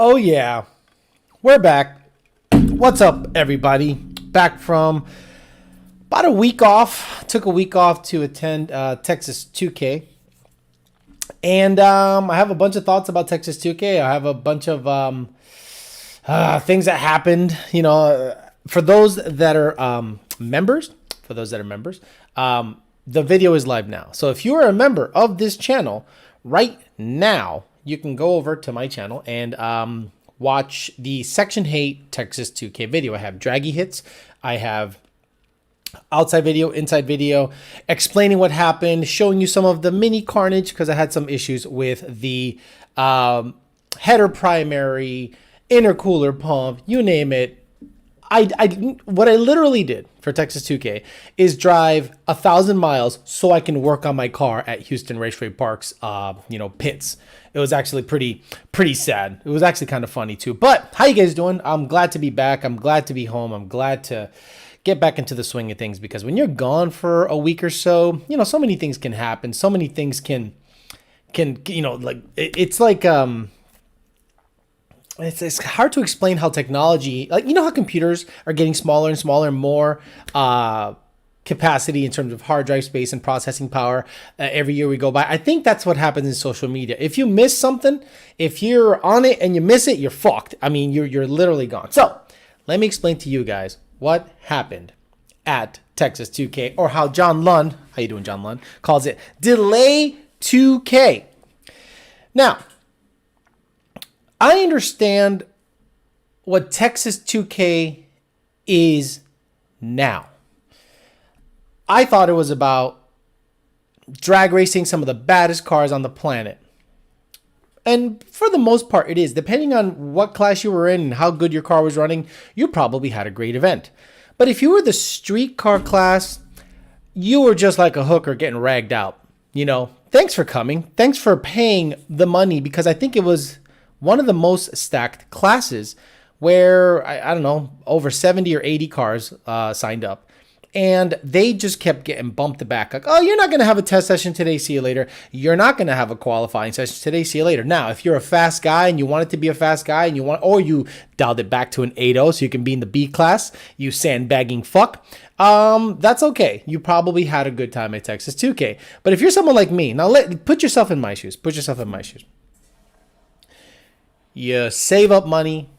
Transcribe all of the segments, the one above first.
Oh yeah, we're back. What's up, everybody? Back from about a week off. Took a week off to attend Texas 2K. And I have a bunch of thoughts about Texas 2K. I have a bunch of things that happened. You know, for those that are members, the video is live now. So if you are a member of this channel right now, you can go over to my channel and watch the Section 8 Texas 2K video. I have draggy hits. I have outside video, inside video, explaining what happened, showing you some of the mini carnage because I had some issues with the header primary, intercooler pump, you name it. What I literally did for Texas 2K is drive 1,000 miles so I can work on my car at Houston Raceway Park's, pits. It was actually pretty sad. It was actually kind of funny too. But how you guys doing? I'm glad to be back. I'm glad to be home. I'm glad to get back into the swing of things because when you're gone for a week or so, so many things can happen. So many things can it's hard to explain how technology, how computers are getting smaller and smaller and more capacity in terms of hard drive space and processing power every year we go by. I think that's what happens in social media. If you miss something, if you're on it and you miss it, you're fucked. I mean, you're literally gone. So let me explain to you guys what happened at Texas 2K, or how John Lund, how you doing, John Lund, calls it Delay 2K. Now, I understand what Texas 2K is now. I thought it was about drag racing some of the baddest cars on the planet. And for the most part, it is. Depending on what class you were in and how good your car was running, you probably had a great event. But if you were the street car class, you were just like a hooker getting ragged out. Thanks for coming. Thanks for paying the money, because I think it was one of the most stacked classes where, I don't know, over 70 or 80 cars signed up. And they just kept getting bumped back. Like, oh, you're not going to have a test session today. See you later. You're not going to have a qualifying session today. See you later. Now, if you're a fast guy and you want it to be a fast guy and or you dialed it back to an 8.0 so you can be in the B class, you sandbagging fuck, that's okay. You probably had a good time at Texas 2K. But if you're someone like me, now put yourself in my shoes. You save up money.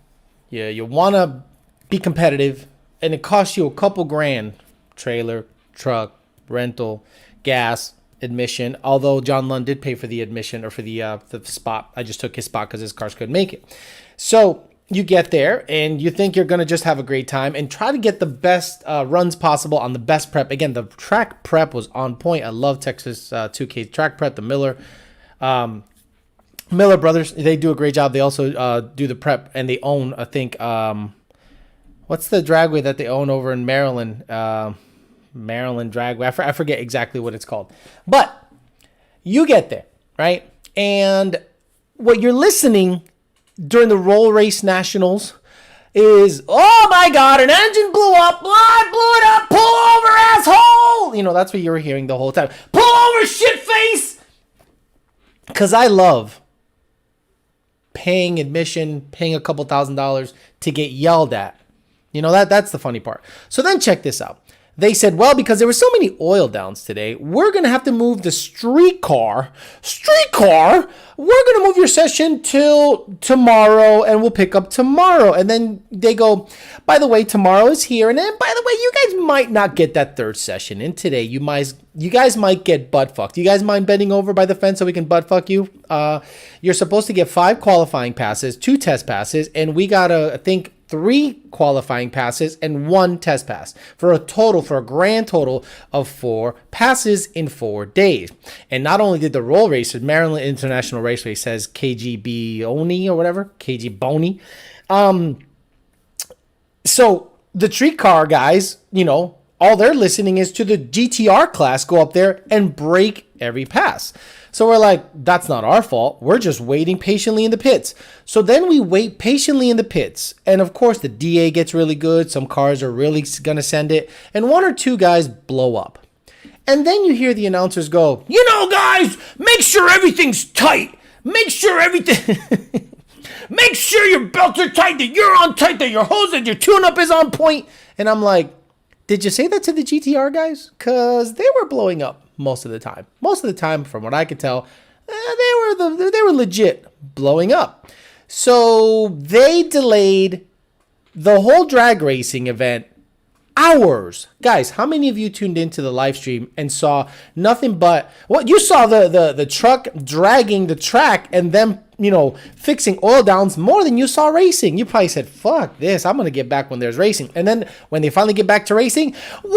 You want to be competitive, and it costs you a couple grand. Trailer, truck, rental, gas, admission. Although John Lund did pay for the admission, or for the spot. I just took his spot because his cars couldn't make it. So you get there and you think you're going to just have a great time and try to get the best runs possible on the best prep. Again, the track prep was on point. I love Texas 2K track prep. The Miller brothers, they do a great job. They also do the prep, and they own, I think, what's the dragway that they own over in Maryland? Maryland Dragway. I forget exactly what it's called. But you get there, right? And what you're listening during the Roll Race Nationals is, oh my God, an engine blew up. I blew it up. Pull over, asshole. That's what you were hearing the whole time. Pull over, shit face. Because I love paying admission, paying a couple $1,000s to get yelled at. That's the funny part. So then check this out. They said, well, because there were so many oil downs today, we're going to have to move the street car. We're going to move your session till tomorrow, and we'll pick up tomorrow. And then they go, by the way, tomorrow is here. And then, by the way, you guys might not get that third session in today. You guys might get butt fucked. You guys mind bending over by the fence so we can butt fuck you? You're supposed to get 5 qualifying passes, 2 test passes, and we got to, I think, 3 qualifying passes and 1 test pass for a grand total of 4 passes in 4 days. And not only did the roll racers, Maryland International Raceway says KGB Oni or whatever, KG Boney. So the street car guys, all they're listening is to the GTR class go up there and break every pass. So we're like, that's not our fault. We're just waiting patiently in the pits. So then we wait patiently in the pits. And of course, the DA gets really good. Some cars are really going to send it. And 1 or 2 guys blow up. And then you hear the announcers go, guys, make sure everything's tight. Make sure everything... make sure your belts are tight, that you're on tight, that your hose and your tune-up is on point. And I'm like, did you say that to the GTR guys? Because they were blowing up most of the time. Most of the time, from what I could tell, they were legit blowing up. So they delayed the whole drag racing event hours. Guys, how many of you tuned into the live stream and saw nothing but what you saw, the truck dragging the track and them, fixing oil downs more than you saw racing? You probably said, fuck this, I'm going to get back when there's racing. And then when they finally get back to racing, boom!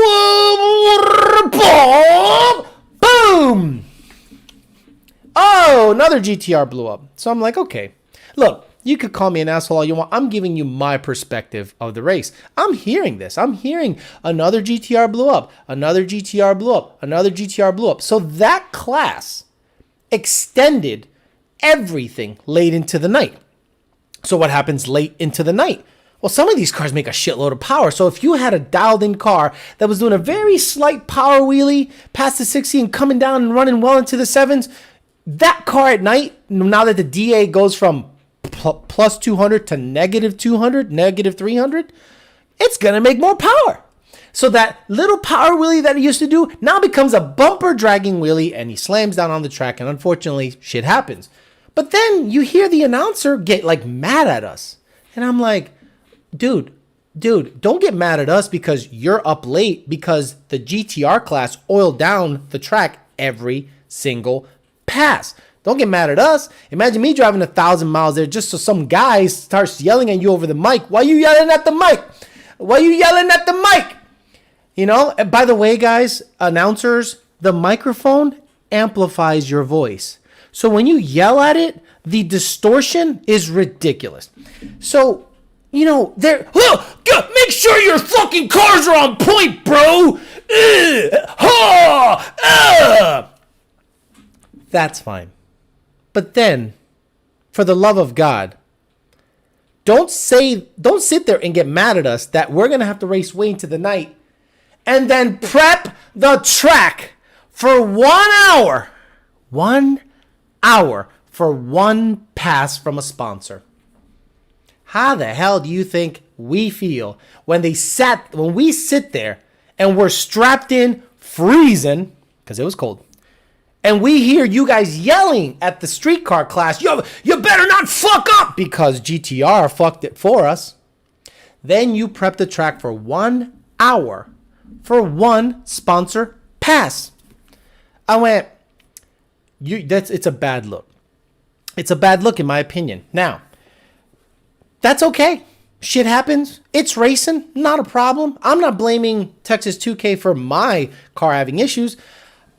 Oh, another GTR blew up. So I'm like, okay, look, you could call me an asshole all you want. I'm giving you my perspective of the race. I'm hearing this. I'm hearing another GTR blew up, another GTR blew up, another GTR blew up. So that class extended everything late into the night. So what happens late into the night? Well, some of these cars make a shitload of power. So if you had a dialed-in car that was doing a very slight power wheelie past the 60 and coming down and running well into the 7s, that car at night, now that the DA goes from plus 200 to negative 200, negative 300, it's going to make more power. So that little power wheelie that he used to do now becomes a bumper dragging wheelie, and he slams down on the track, and unfortunately, shit happens. But then you hear the announcer get mad at us. And I'm like, dude, don't get mad at us because you're up late, because the GTR class oiled down the track every single pass. Don't get mad at us. Imagine me driving 1,000 miles there just so some guy starts yelling at you over the mic. Why you yelling at the mic? Why you yelling at the mic? And by the way, guys, announcers, the microphone amplifies your voice. So when you yell at it, the distortion is ridiculous. So, make sure your fucking cars are on point, bro. That's fine. But then, for the love of God, don't sit there and get mad at us that we're going to have to race way into the night and then prep the track for 1 hour. 1 hour for one pass from a sponsor. How the hell do you think we feel when we sit there and we're strapped in, freezing, because it was cold, and we hear you guys yelling at the streetcar class, yo, you better not fuck up, because GTR fucked it for us. Then you prep the track for 1 hour for one sponsor pass. I went, it's a bad look. It's a bad look in my opinion. Now, that's okay. Shit happens. It's racing. Not a problem. I'm not blaming Texas 2K for my car having issues.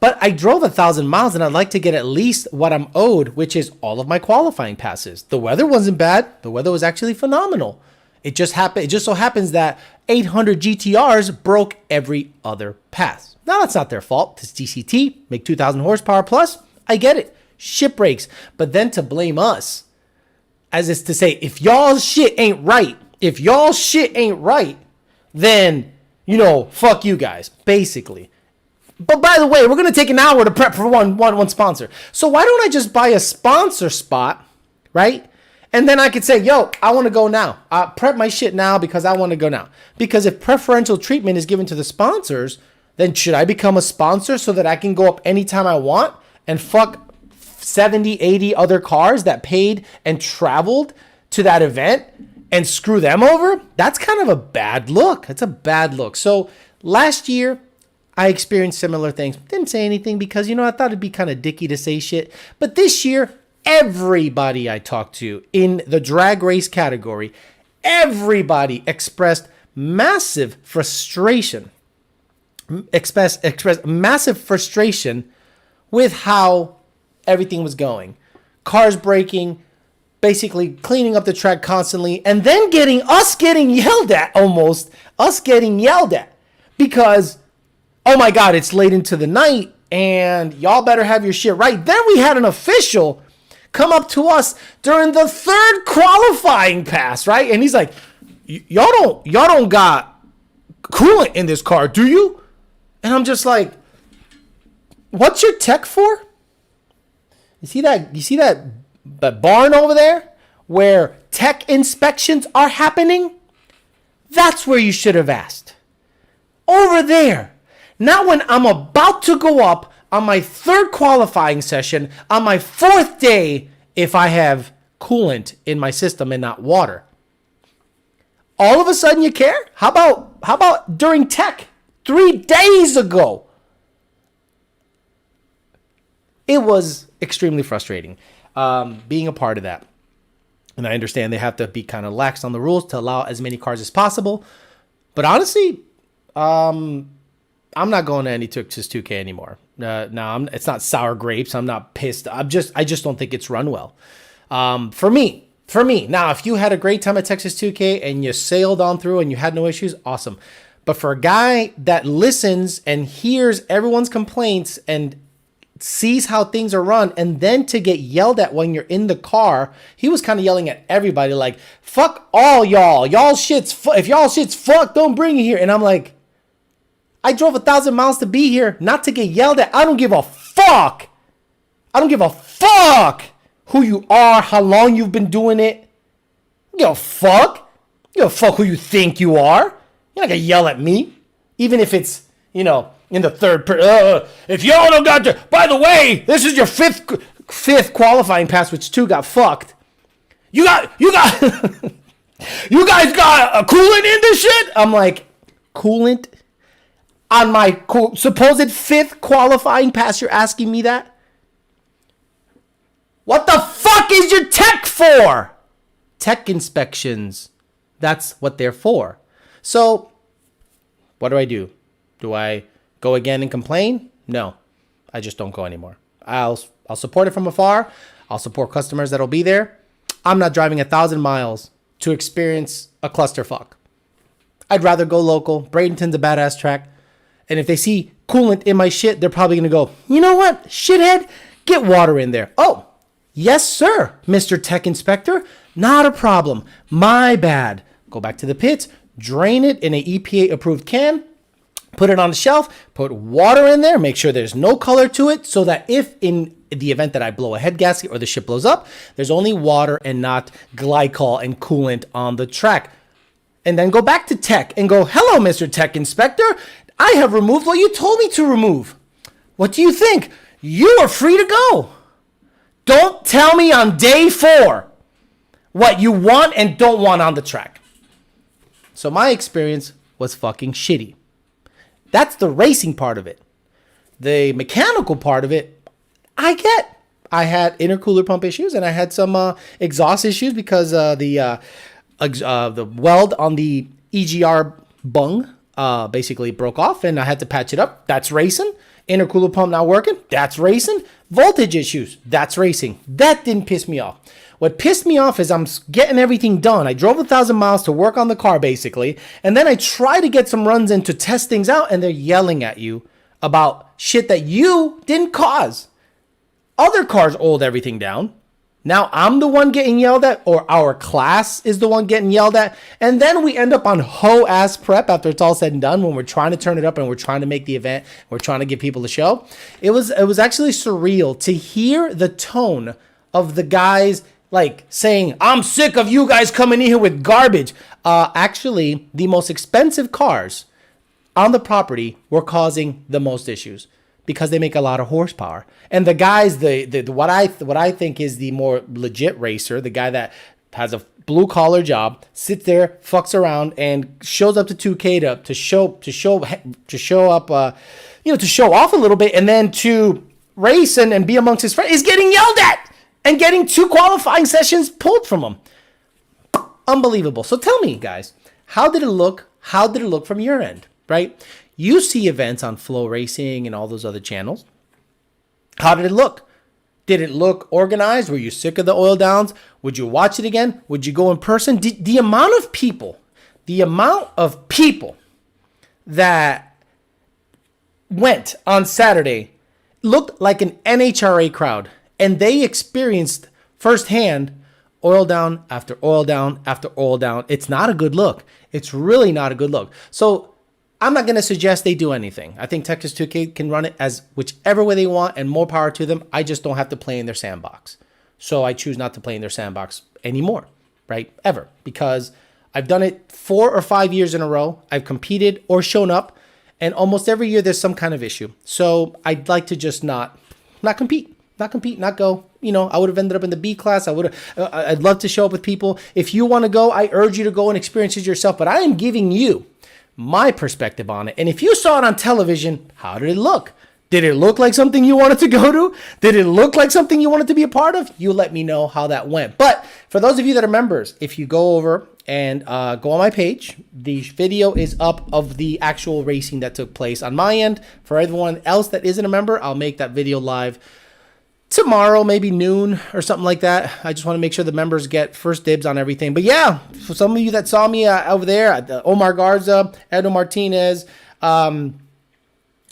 But I drove 1,000 miles and I'd like to get at least what I'm owed, which is all of my qualifying passes. The weather wasn't bad. The weather was actually phenomenal. It just so happens that 800 GTRs broke every other pass. Now, that's not their fault. It's DCT, make 2,000 horsepower plus. I get it. Shit breaks. But then to blame us, as is to say, if y'all shit ain't right, then, fuck you guys, basically. But by the way, we're going to take an hour to prep for one sponsor. So why don't I just buy a sponsor spot, right? And then I could say, yo, I want to go now. Prep my shit now because I want to go now. Because if preferential treatment is given to the sponsors, then should I become a sponsor so that I can go up anytime I want and fuck 70, 80 other cars that paid and traveled to that event and screw them over? That's kind of a bad look. It's a bad look. So last year, I experienced similar things. Didn't say anything because, I thought it'd be kind of dicky to say shit. But this year, everybody I talked to in the drag race category, everybody expressed massive frustration. Expressed massive frustration with how everything was going. Cars breaking, basically cleaning up the track constantly, and then getting yelled at because, oh my God, it's late into the night and y'all better have your shit right. Then we had an official come up to us during the third qualifying pass, right? And he's like, y'all don't got coolant in this car, do you? And I'm just like, what's your tech for? You see that barn over there? where tech inspections are happening, that's where you should have asked. Over there. Not when I'm about to go up on my third qualifying session, on my fourth day, if I have coolant in my system and not water. All of a sudden you care? How about during tech 3 days ago? It was extremely frustrating being a part of that. And I understand they have to be kind of lax on the rules to allow as many cars as possible. But honestly, I'm not going to any TX2k anymore. No, it's not sour grapes. I'm not pissed. I just don't think it's run well. For me. Now, if you had a great time at TX2k and you sailed on through and you had no issues, awesome. But for a guy that listens and hears everyone's complaints and sees how things are run, and then to get yelled at when you're in the car, he was kind of yelling at everybody like, fuck all y'all. If y'all shit's fucked, don't bring it here. And I'm like, I drove 1,000 miles to be here, not to get yelled at. I don't give a fuck. I don't give a fuck who you are, how long you've been doing it. You don't fuck. You don't fuck who you think you are. You're not gonna yell at me, even if it's, in the third person. If y'all don't got to, by the way, this is your fifth qualifying pass, which 2 got fucked. You guys got a coolant in this shit? I'm like, coolant on my supposed 5th qualifying pass? You're asking me that? What the fuck is your tech for? Tech inspections. That's what they're for. So, what do? Do I go again and complain? No, I just don't go anymore. I'll support it from afar. I'll support customers that'll be there. I'm not driving 1,000 miles to experience a clusterfuck. I'd rather go local. Bradenton's a badass track. And if they see coolant in my shit, they're probably going to go, you know what, shithead? Get water in there. Oh, yes, sir, Mr. Tech Inspector. Not a problem. My bad. Go back to the pits, drain it in an EPA-approved can, put it on the shelf, put water in there, make sure there's no color to it, so that if in the event that I blow a head gasket or the shit blows up, there's only water and not glycol and coolant on the track. And then go back to tech and go, hello, Mr. Tech Inspector. I have removed what you told me to remove. What do you think? You are free to go. Don't tell me on day 4 what you want and don't want on the track. So my experience was fucking shitty. That's the racing part of it. The mechanical part of it, I get. I had intercooler pump issues and I had some exhaust issues because the weld on the EGR bung basically broke off and I had to patch it up. That's racing. Intercooler pump not working. That's racing. Voltage issues. That's racing. That didn't piss me off. What pissed me off is I'm getting everything done. I drove 1,000 miles to work on the car basically. And then I try to get some runs in to test things out and they're yelling at you about shit that you didn't cause. Other cars oiled everything down. Now I'm the one getting yelled at, or our class is the one getting yelled at. And then we end up on hoe-ass prep after it's all said and done when we're trying to turn it up and we're trying to make the event. We're trying to give people a show. It was actually surreal to hear the tone of the guys like saying, I'm sick of you guys coming in here with garbage. Actually, the most expensive cars on the property were causing the most issues because they make a lot of horsepower. And the guys, what I think is the more legit racer, the guy that has a blue collar job, sits there, fucks around, and shows up to 2K to show up, to show off a little bit, and then to race and be amongst his friends is getting yelled at and getting 2 qualifying sessions pulled from him. Unbelievable. So tell me, guys, how did it look? How did it look from your end, right? You see events on Flow Racing and all those other channels. How did it look? Did it look organized? Were you sick of the oil downs? Would you watch it again? Would you go in person? The amount of people that went on Saturday looked like an NHRA crowd. And they experienced firsthand oil down after oil down after oil down. It's not a good look. It's really not a good look. So I'm not going to suggest they do anything. I think TX2k can run it as whichever way they want and more power to them. I just don't have to play in their sandbox. So I choose not to play in their sandbox anymore, right? Ever. Because I've done it 4 or 5 years in a row. I've competed or shown up, and almost every year there's some kind of issue. So I'd like to just not compete, not go. You know, I would have ended up in the B class. I'd love to show up with people. If you want to go, I urge you to go and experience it yourself. But I am giving you my perspective on it. And if you saw it on television, how did it look? Did it look like something you wanted to go to? Did it look like something you wanted to be a part of? You let me know how that went. But for those of you that are members, if you go over and go on my page, the video is up of the actual racing that took place on my end. For everyone else that isn't a member, I'll make that video live tomorrow, maybe noon or something like that. I just want to make sure the members get first dibs on everything. But yeah, for some of you that saw me over there, Omar Garza, Edo Martinez,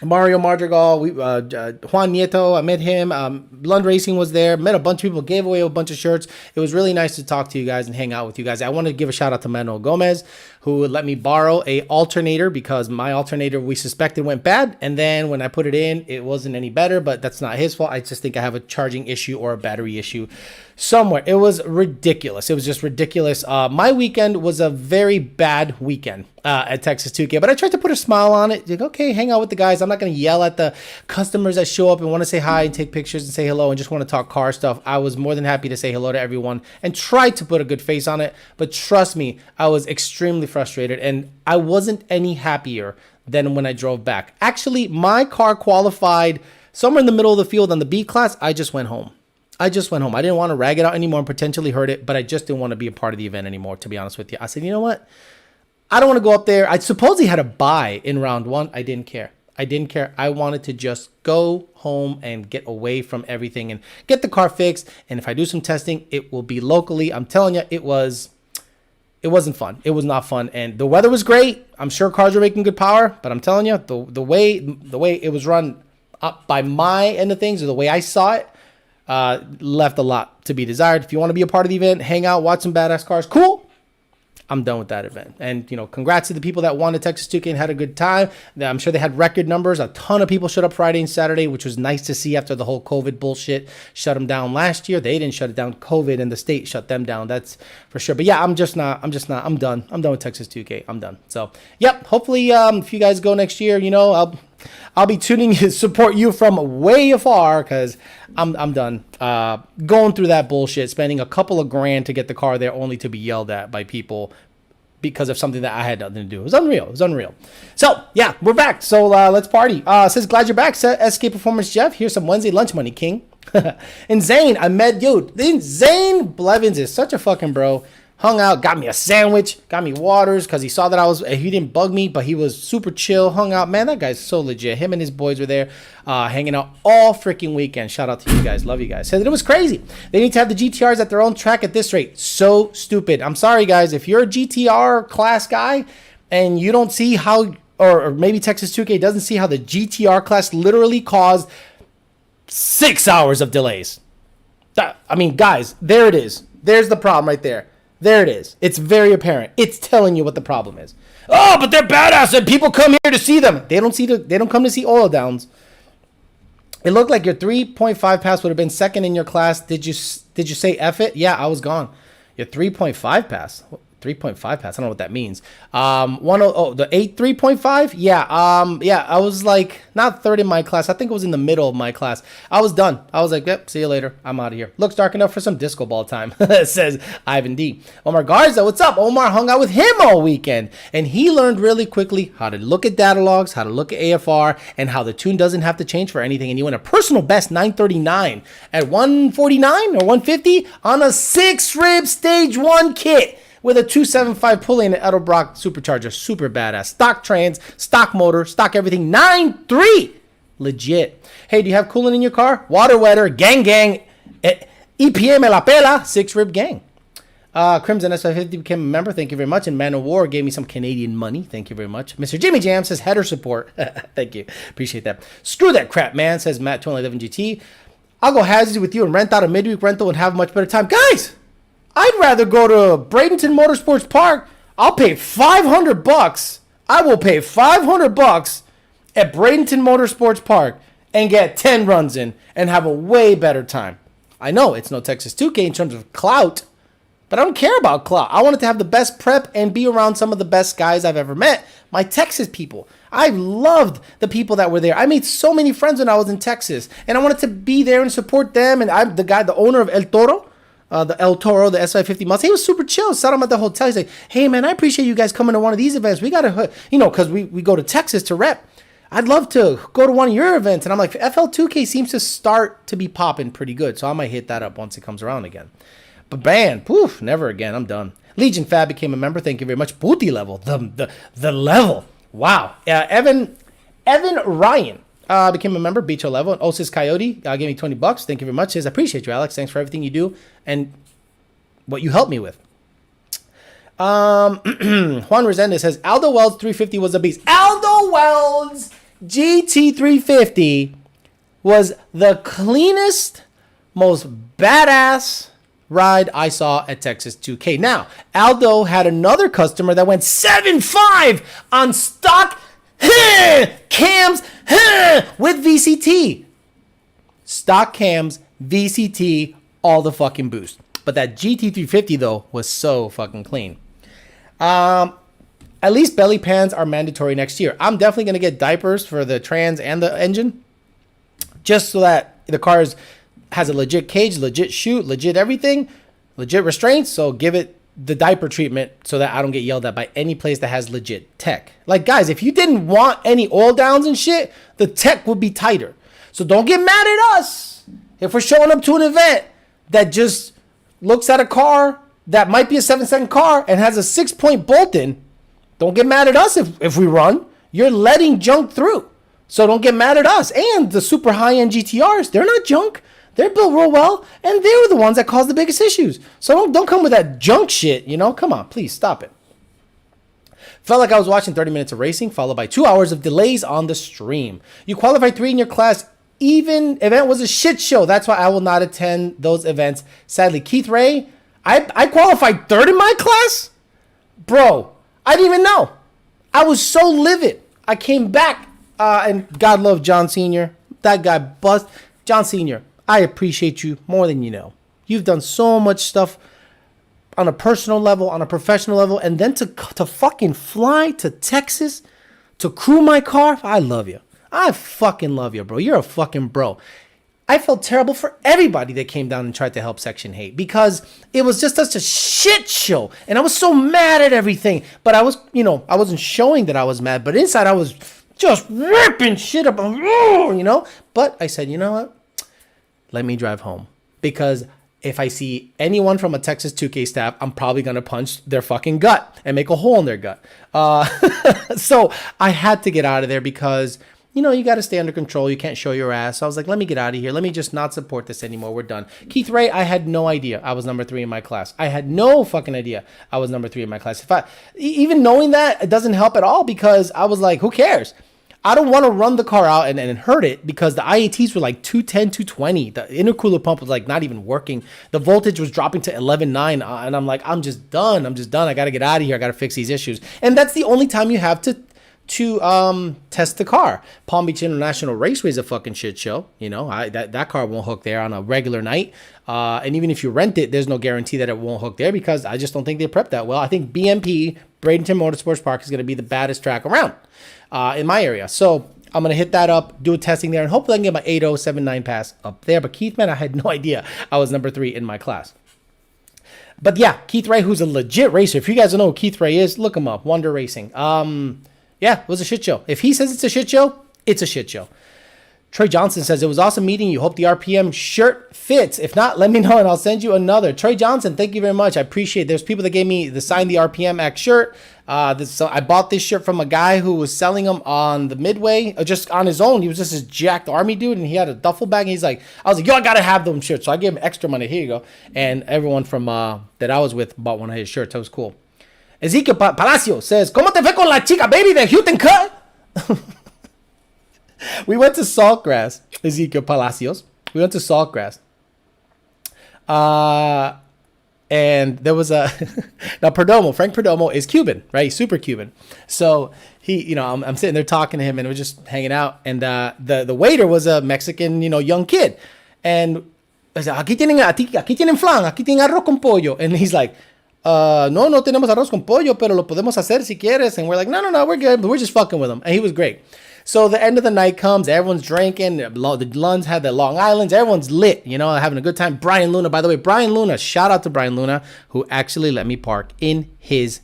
Mario Madrigal, Juan Nieto, I met him. Lund Racing was there. Met a bunch of people, gave away a bunch of shirts. It was really nice to talk to you guys and hang out with you guys. I want to give a shout out to Manuel Gomez, who let me borrow a alternator because my alternator we suspected went bad. And then when I put it in, it wasn't any better, but that's not his fault. I just think I have a charging issue or a battery issue somewhere. It was ridiculous. It was just ridiculous. My weekend was a very bad weekend at Texas 2K, but I tried to put a smile on it. Like, okay, hang out with the guys. I'm not going to yell at the customers that show up and want to say hi and take pictures and say hello and just want to talk car stuff. I was more than happy to say hello to everyone and try to put a good face on it. But trust me, I was extremely frustrated and I wasn't any happier than when I drove back. Actually, my car qualified somewhere in the middle of the field on the B class. I just went home. I didn't want to rag it out anymore and potentially hurt it, but I just didn't want to be a part of the event anymore, to be honest with you. I said, you know what? I don't want to go up there. I suppose he had a bye in round one. I didn't care. I wanted to just go home and get away from everything and get the car fixed. And if I do some testing, it will be locally. I'm telling you, it wasn't fun. It was not fun. And the weather was great. I'm sure cars were making good power, but I'm telling you, the way it was run up by my end of things, or the way I saw it, left a lot to be desired. If you want to be a part of the event, hang out, watch some badass cars, cool. I'm done with that event. And, you know, congrats to the people that won the Texas 2K and had a good time. I'm sure they had record numbers. A ton of people showed up Friday and Saturday, which was nice to see after the whole COVID bullshit shut them down last year. They didn't shut it down. COVID and the state shut them down. That's for sure. But yeah, I'm done. I'm done with Texas 2K. I'm done. So, yep. Hopefully, if you guys go next year, you know, I'll be tuning to support you from way afar because I'm done going through that bullshit, spending a couple of grand to get the car there only to be yelled at by people because of something that I had nothing to do. It was unreal. So, yeah, we're back. So, let's party. Says, glad you're back, SK Performance Jeff. Here's some Wednesday lunch money, King. And Zane, I met you. Zane Blevins is such a fucking bro. Hung out, got me a sandwich, got me waters because he saw that he didn't bug me, but he was super chill, hung out. Man, that guy's so legit. Him and his boys were there hanging out all freaking weekend. Shout out to you guys. Love you guys. Said that it was crazy. They need to have the GTRs at their own track at this rate. So stupid. I'm sorry, guys. If you're a GTR class guy and you don't see how, or maybe Texas 2K doesn't see how the GTR class literally caused 6 hours of delays. Guys, there it is. There's the problem right there. There it is. It's very apparent. It's telling you what the problem is. Oh, but they're badass and people come here to see them. They don't come to see oil downs. It looked like your 3.5 pass would have been second in your class. Did you say F it? Yeah, I was gone. Your 3.5 pass. 3.5 pass. I don't know what that means. The 8 3.5? Yeah. I was like not third in my class. I think it was in the middle of my class. I was done. I was like, yep, see you later. I'm out of here. Looks dark enough for some disco ball time. Says Ivan D. Omar Garza, what's up? Omar hung out with him all weekend, and he learned really quickly how to look at data logs, how to look at AFR, and how the tune doesn't have to change for anything. And you went a personal best 939 at 149 or 150 on a 6-rib stage 1 kit with a 275 pulley and an Edelbrock supercharger. Super badass. Stock trans, stock motor, stock everything. 9.3. Legit. Hey, do you have coolant in your car? Water wetter. Gang. EPA me la pela. 6-rib gang. Crimson S550 became a member. Thank you very much. And Man of War gave me some Canadian money. Thank you very much. Mr. Jimmy Jam says header support. Thank you. Appreciate that. Screw that crap, man, says Matt 2011 GT. I'll go hazards with you and rent out a midweek rental and have a much better time. Guys! I'd rather go to Bradenton Motorsports Park. I'll pay $500. I will pay $500 at Bradenton Motorsports Park and get 10 runs in and have a way better time. I know it's no Texas 2K in terms of clout, But I don't care about clout. I wanted to have the best prep and be around some of the best guys I've ever met. My Texas people. I loved the people that were there. I made so many friends when I was in Texas. And I wanted to be there and support them. And I'm the owner of El Toro. The S550 Mustang. He was super chill. Sat him at the hotel. He's like, hey, man, I appreciate you guys coming to one of these events. We got to, because we go to Texas to rep. I'd love to go to one of your events. And I'm like, FL2K seems to start to be popping pretty good. So I might hit that up once it comes around again. But man, poof, never again. I'm done. Legion Fab became a member. Thank you very much. Booty level. The level. Wow. Evan Ryan became a member. Beach level. And Osis Coyote gave me $20. Thank you very much. Says, I appreciate you, Alex. Thanks for everything you do and what you helped me with. Juan Resendez says, Aldo Wells 350 was a beast. Aldo Wells GT350 was the cleanest, most badass ride I saw at Texas 2K. Now, Aldo had another customer that went 7.5 on stock cams with VCT. Stock cams, VCT, all the fucking boost. But that GT350 though was so fucking clean. At least belly pans are mandatory next year. I'm definitely going to get diapers for the trans and the engine, just so that the car has a legit cage, legit chute, legit everything, legit restraints. So give it the diaper treatment so that I don't get yelled at by any place that has legit tech. Like, guys, if you didn't want any oil downs and shit, the tech would be tighter. So don't get mad at us if we're showing up to an event that just looks at a car that might be a 7-second car and has a 6-point bolt-in. Don't get mad at us if we run. You're letting junk through. So don't get mad at us. And the super high-end GTRs, they're not junk. They're built real well, and they were the ones that caused the biggest issues. So don't come with that junk shit, Come on, please stop it. Felt like I was watching 30 minutes of racing, followed by 2 hours of delays on the stream. You qualified 3 in your class. Even event was a shit show. That's why I will not attend those events. Sadly, Keith Ray, I qualified 3rd in my class? Bro, I didn't even know. I was so livid. I came back, and God love John Sr. That guy bust. John Sr., I appreciate you more than you know. You've done so much stuff on a personal level, on a professional level, and then to fucking fly to Texas to crew my car. I love you. I fucking love you, bro. You're a fucking bro. I felt terrible for everybody that came down and tried to help Section Hate because it was just such a shit show. And I was so mad at everything. But I was, I wasn't showing that I was mad. But inside I was just ripping shit up, But I said, you know what? Let me drive home. Because if I see anyone from a Texas 2K staff, I'm probably going to punch their fucking gut and make a hole in their gut. So I had to get out of there because, you got to stay under control. You can't show your ass. So I was like, let me get out of here. Let me just not support this anymore. We're done. Keith Ray, I had no idea I was number 3 in my class. I had no fucking idea I was number 3 in my class. Even knowing that, it doesn't help at all because I was like, who cares? I don't want to run the car out and hurt it because the IATs were like 210, 220. The intercooler pump was like not even working. The voltage was dropping to 11.9. And I'm like, I'm just done. I got to get out of here. I got to fix these issues. And that's the only time you have to test the car. Palm Beach International Raceway is a fucking shit show. That car won't hook there on a regular night. And even if you rent it, there's no guarantee that it won't hook there because I just don't think they prep that well. I think BMP, Bradenton Motorsports Park, is going to be the baddest track around in my area. So I'm going to hit that up, do a testing there, and hopefully I can get my 8079 pass up there. But Keith, man, I had no idea I was number 3 in my class. But yeah, Keith Ray, who's a legit racer. If you guys don't know who Keith Ray is, look him up. Wonder Racing. Yeah, it was a shit show. If he says it's a shit show, it's a shit show. Troy Johnson says, it was awesome meeting you. Hope the RPM shirt fits. If not, let me know and I'll send you another. Troy Johnson, thank you very much. I appreciate it. There's people that gave me the Sign the RPM X shirt. I bought this shirt from a guy who was selling them on the Midway, just on his own. He was just this jacked army dude, and he had a duffel bag. And he's like, I was like, yo, I got to have them shirts. So I gave him extra money. Here you go. And everyone from that I was with bought one of his shirts. That was cool. Ezekiel Palacio says, ¿Cómo te fue con la chica baby de Houston Cut? We went to Saltgrass, Ezekiel Palacios. We went to Saltgrass. And there was a... Now, Frank Perdomo is Cuban, right? He's super Cuban. So, I'm sitting there talking to him, and we're just hanging out. And the waiter was a Mexican, young kid. And aquí tienen flan, aquí tienen arroz con pollo. And he's like, no tenemos arroz con pollo, pero lo podemos hacer si quieres. And we're like, no, we're good. We're just fucking with him. And he was great. So the end of the night comes, everyone's drinking, the Luns had the Long Islands, everyone's lit, you know, having a good time. Brian Luna, by the way, Brian Luna, shout out to Brian Luna, who actually let me park in his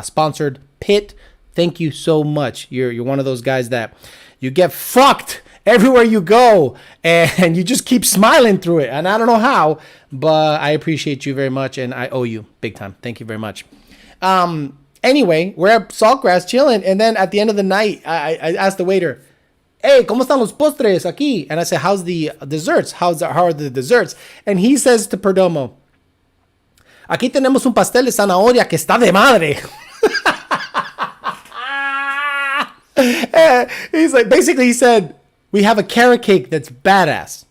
sponsored pit. Thank you so much. You're one of those guys that you get fucked everywhere you go, and you just keep smiling through it. And I don't know how, but I appreciate you very much, and I owe you big time. Thank you very much. Anyway, we're at Saltgrass chilling, and then at the end of the night, I asked the waiter, "Hey, ¿cómo están los postres aquí?" And I said, "How's the desserts? How are the desserts?" And he says to Perdomo, "Aquí tenemos un pastel de zanahoria que está de madre." He's like, basically, he said, "We have a carrot cake that's badass.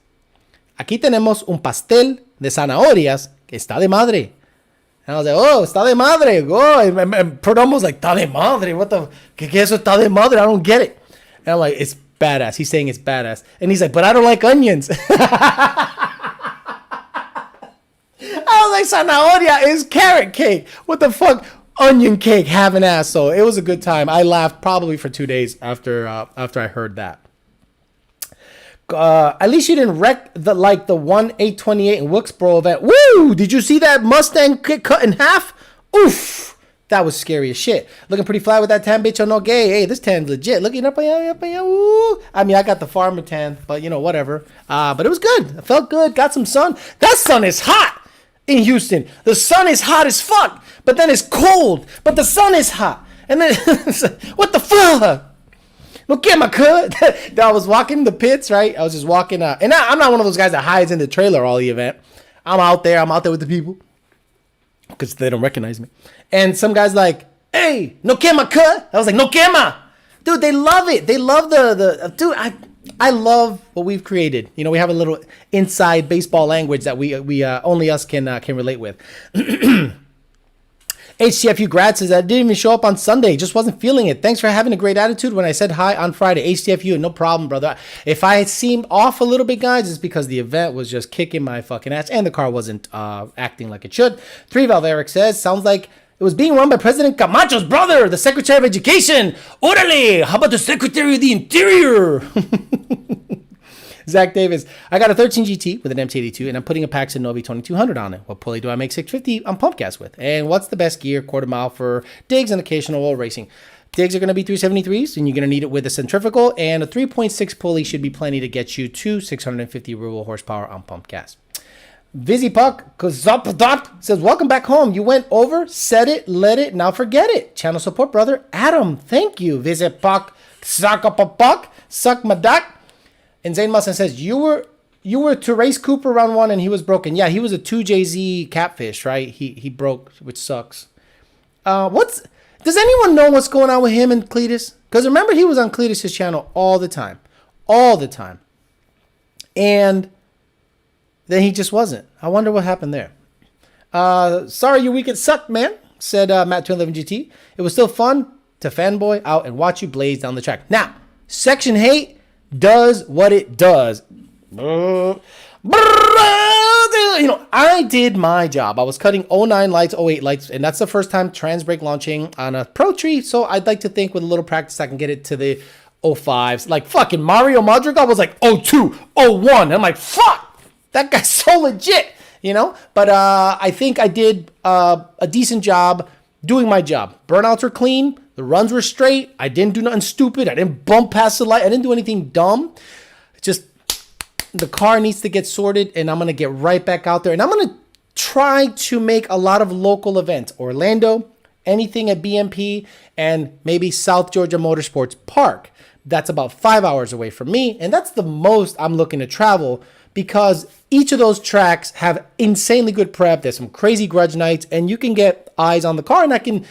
Aquí tenemos un pastel de zanahorias que está de madre." And I was like, "Oh, está de madre." Oh, and Perdomo's like, "Está de madre? What the? ¿Qué eso está de madre? I don't get it." And I'm like, "It's badass." He's saying it's badass. And he's like, "But I don't like onions." I was like, "Zanahoria is carrot cake. What the fuck? Onion cake, have an ass." So it was a good time. I laughed probably for 2 days after I heard that. At least you didn't wreck the 1-828 in Wilkesboro event. Woo! Did you see that Mustang get cut in half? Oof! That was scary as shit. Looking pretty fly with that tan, bitch. No gay. Hey, this tan's legit. Looking up. Woo! I mean, I got the farmer tan, but you know, whatever. But it was good. I felt good. Got some sun. That sun is hot in Houston. The sun is hot as fuck, but then it's cold. But the sun is hot, and then what the fuck? Look at my cut. I was walking the pits, right? I was just walking and I'm not one of those guys that hides in the trailer all the event. I'm out there with the people because they don't recognize me. And some guy's like, "Hey, no quema cut." I was like, "No quema." Dude, they love it. They love the dude. I love what we've created. You know, we have a little inside baseball language that we only us can relate with. HTFU grad says, "I didn't even show up on Sunday. Just wasn't feeling it. Thanks for having a great attitude when I said hi on Friday." HTFU, no problem, brother. If I seemed off a little bit, guys, it's because the event was just kicking my fucking ass and the car wasn't acting like it should. 3Valve Eric says, "Sounds like it was being run by President Camacho's brother, the Secretary of Education. Orale, how about the Secretary of the Interior?" Zach Davis, "I got a 13 GT with an MT82 and I'm putting a Paxton Novi 2200 on it. What pulley do I make 650 on pump gas with? And what's the best gear, quarter mile for digs and occasional oil racing?" Digs are going to be 373s and you're going to need it with a centrifugal, and a 3.6 pulley should be plenty to get you to 650 rural horsepower on pump gas. Vizzy Puck says, "Welcome back home. You went over, said it, let it, now forget it. Channel support, brother. Adam, thank you. Vizzy Puck, suck up a puck, suck my duck." And Zane Musson says, you were to race Cooper round 1 and he was broken. Yeah, he was a 2JZ catfish, right? He broke, which sucks. Does anyone know what's going on with him and Cletus? Because remember, he was on Cletus's channel all the time. And then he just wasn't. I wonder what happened there. "Sorry your weekend sucked, man," said Matt211GT. "It was still fun to fanboy out and watch you blaze down the track." Now, Section Hate does what it does. You know, I did my job. I was cutting 09 lights, 08 lights, and that's the first time trans brake launching on a Pro Tree. So I'd like to think with a little practice I can get it to the 05s. Like fucking Mario Madrigal was like 02, 01. I'm like, fuck, that guy's so legit, you know? But I think I did a decent job doing my job. Burnouts were clean. The runs were straight. I didn't do nothing stupid. I didn't bump past the light. I didn't do anything dumb. Just the car needs to get sorted, and I'm going to get right back out there. And I'm going to try to make a lot of local events. Orlando, anything at BMP, and maybe South Georgia Motorsports Park. That's about 5 hours away from me. And that's the most I'm looking to travel, because each of those tracks have insanely good prep. There's some crazy grudge nights, and you can get eyes on the car, and I can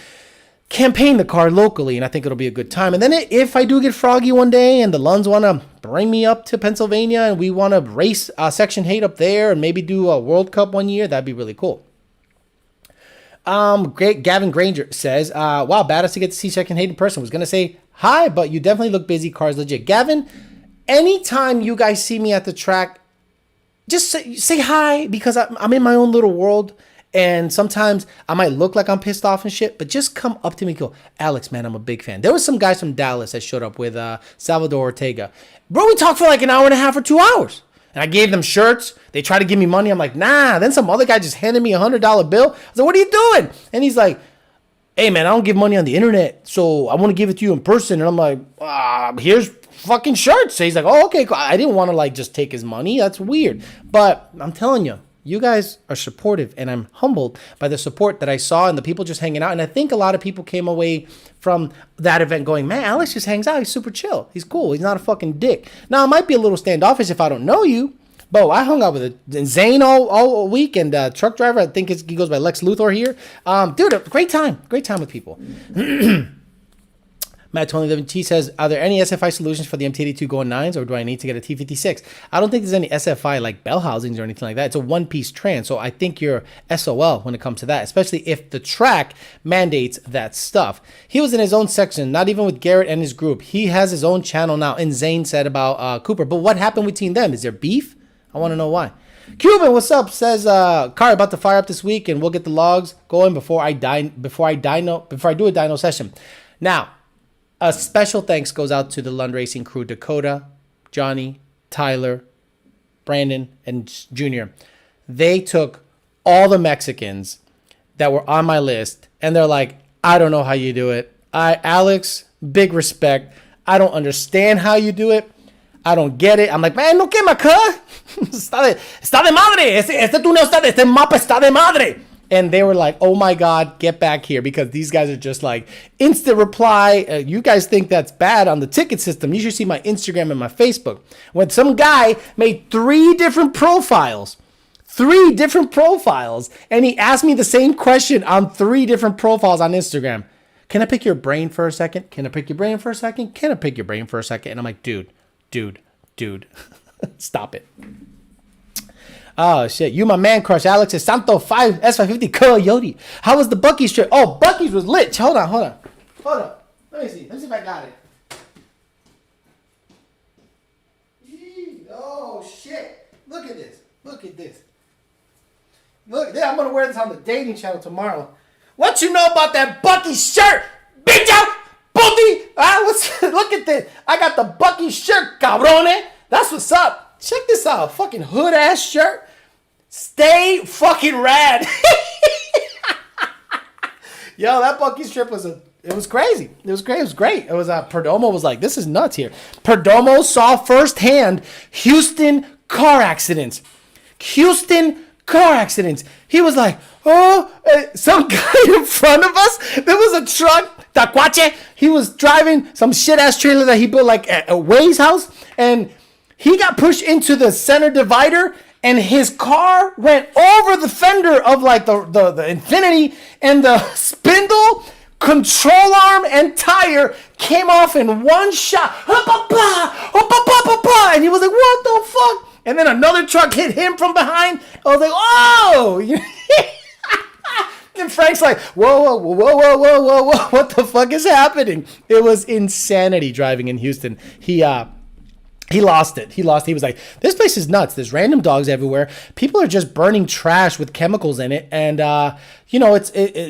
campaign the car locally, and I think it'll be a good time. And then if I do get froggy one day and the Lunds want to bring me up to Pennsylvania and we want to race Section 8 up there and maybe do a World Cup one year, that'd be really cool. Great. Gavin Granger says, "Wow, badass to get to see Section 8 in person. Was going to say hi, but you definitely look busy. Car's legit." Gavin, anytime you guys see me at the track, just say hi, because I'm in my own little world. And sometimes I might look like I'm pissed off and shit, but just come up to me and go, Alex, man, I'm a big fan. There was some guys from Dallas that showed up with Salvador Ortega. Bro, we talked for like an hour and a half or 2 hours. And I gave them shirts. They tried to give me money. I'm like, nah. Then some other guy just handed me $100 bill. I was like, what are you doing? And he's like, hey, man, I don't give money on the internet, so I want to give it to you in person. And I'm like, here's fucking shirts. So he's like, oh, okay, cool. I didn't want to like just take his money. That's weird. But I'm telling you, you guys are supportive, and I'm humbled by the support that I saw and the people just hanging out. And I think a lot of people came away from that event going, man, Alex just hangs out. He's super chill. He's cool. He's not a fucking dick. Now, it might be a little standoffish if I don't know you. But I hung out with Zane all week, and truck driver, I think he goes by Lex Luthor here. Dude, a great time. Great time with people. Matt 2011T says, are there any SFI solutions for the MT-82 going 9s, or do I need to get a T56? I don't think there's any SFI like bell housings or anything like that. It's a one-piece trans, so I think you're SOL when it comes to that, especially if the track mandates that stuff. He was in his own section, not even with Garrett and his group. He has his own channel now, and Zane said about Cooper. But what happened between them? Is there beef? I want to know why. Cuban, what's up? Says car about to fire up this week, and we'll get the logs going before I do a dyno session. Now, a special thanks goes out to the Lund Racing crew: Dakota, Johnny, Tyler, Brandon, and Junior. They took all the Mexicans that were on my list, and they're like, I don't know how you do it. Alex, big respect. I don't understand how you do it. I don't get it. I'm like, man, no quema, cuh. Está de madre. Este túnel está de, este mapa está de madre. And they were like, oh my God, get back here, because these guys are just like instant reply. You guys think that's bad on the ticket system. You should see my Instagram and my Facebook. When some guy made 3 different profiles, and he asked me the same question on 3 different profiles on Instagram. Can I pick your brain for a second? Can I pick your brain for a second? Can I pick your brain for a second? And I'm like, dude, stop it. Oh, shit. You, my man crush. Alex is Santo 5 S550 Coyote. How was the Buc-ee's trip? Oh, Buc-ee's was lit. Hold on. Let me see if I got it. Oh, shit. Look at this. Look, I'm going to wear this on the dating channel tomorrow. What you know about that Buc-ee's shirt? Bitch out! Booty! Look at this. I got the Buc-ee's shirt, cabrone. That's what's up. Check this out. Fucking hood-ass shirt. Stay fucking rad. Yo, that Buc-ee's trip was crazy. It was great. It was Perdomo was like, this is nuts here. Perdomo saw firsthand Houston car accidents. He was like, oh, some guy in front of us, there was a truck, Tacuache. He was driving some shit-ass trailer that he built like at Way's house, and he got pushed into the center divider, and his car went over the fender of like the Infiniti, and the spindle, control arm, and tire came off in one shot. And he was like, what the fuck? And then another truck hit him from behind. I was like, oh! And Frank's like, whoa, what the fuck is happening? It was insanity driving in Houston. He lost it. He was like, this place is nuts. There's random dogs everywhere. People are just burning trash with chemicals in it. And,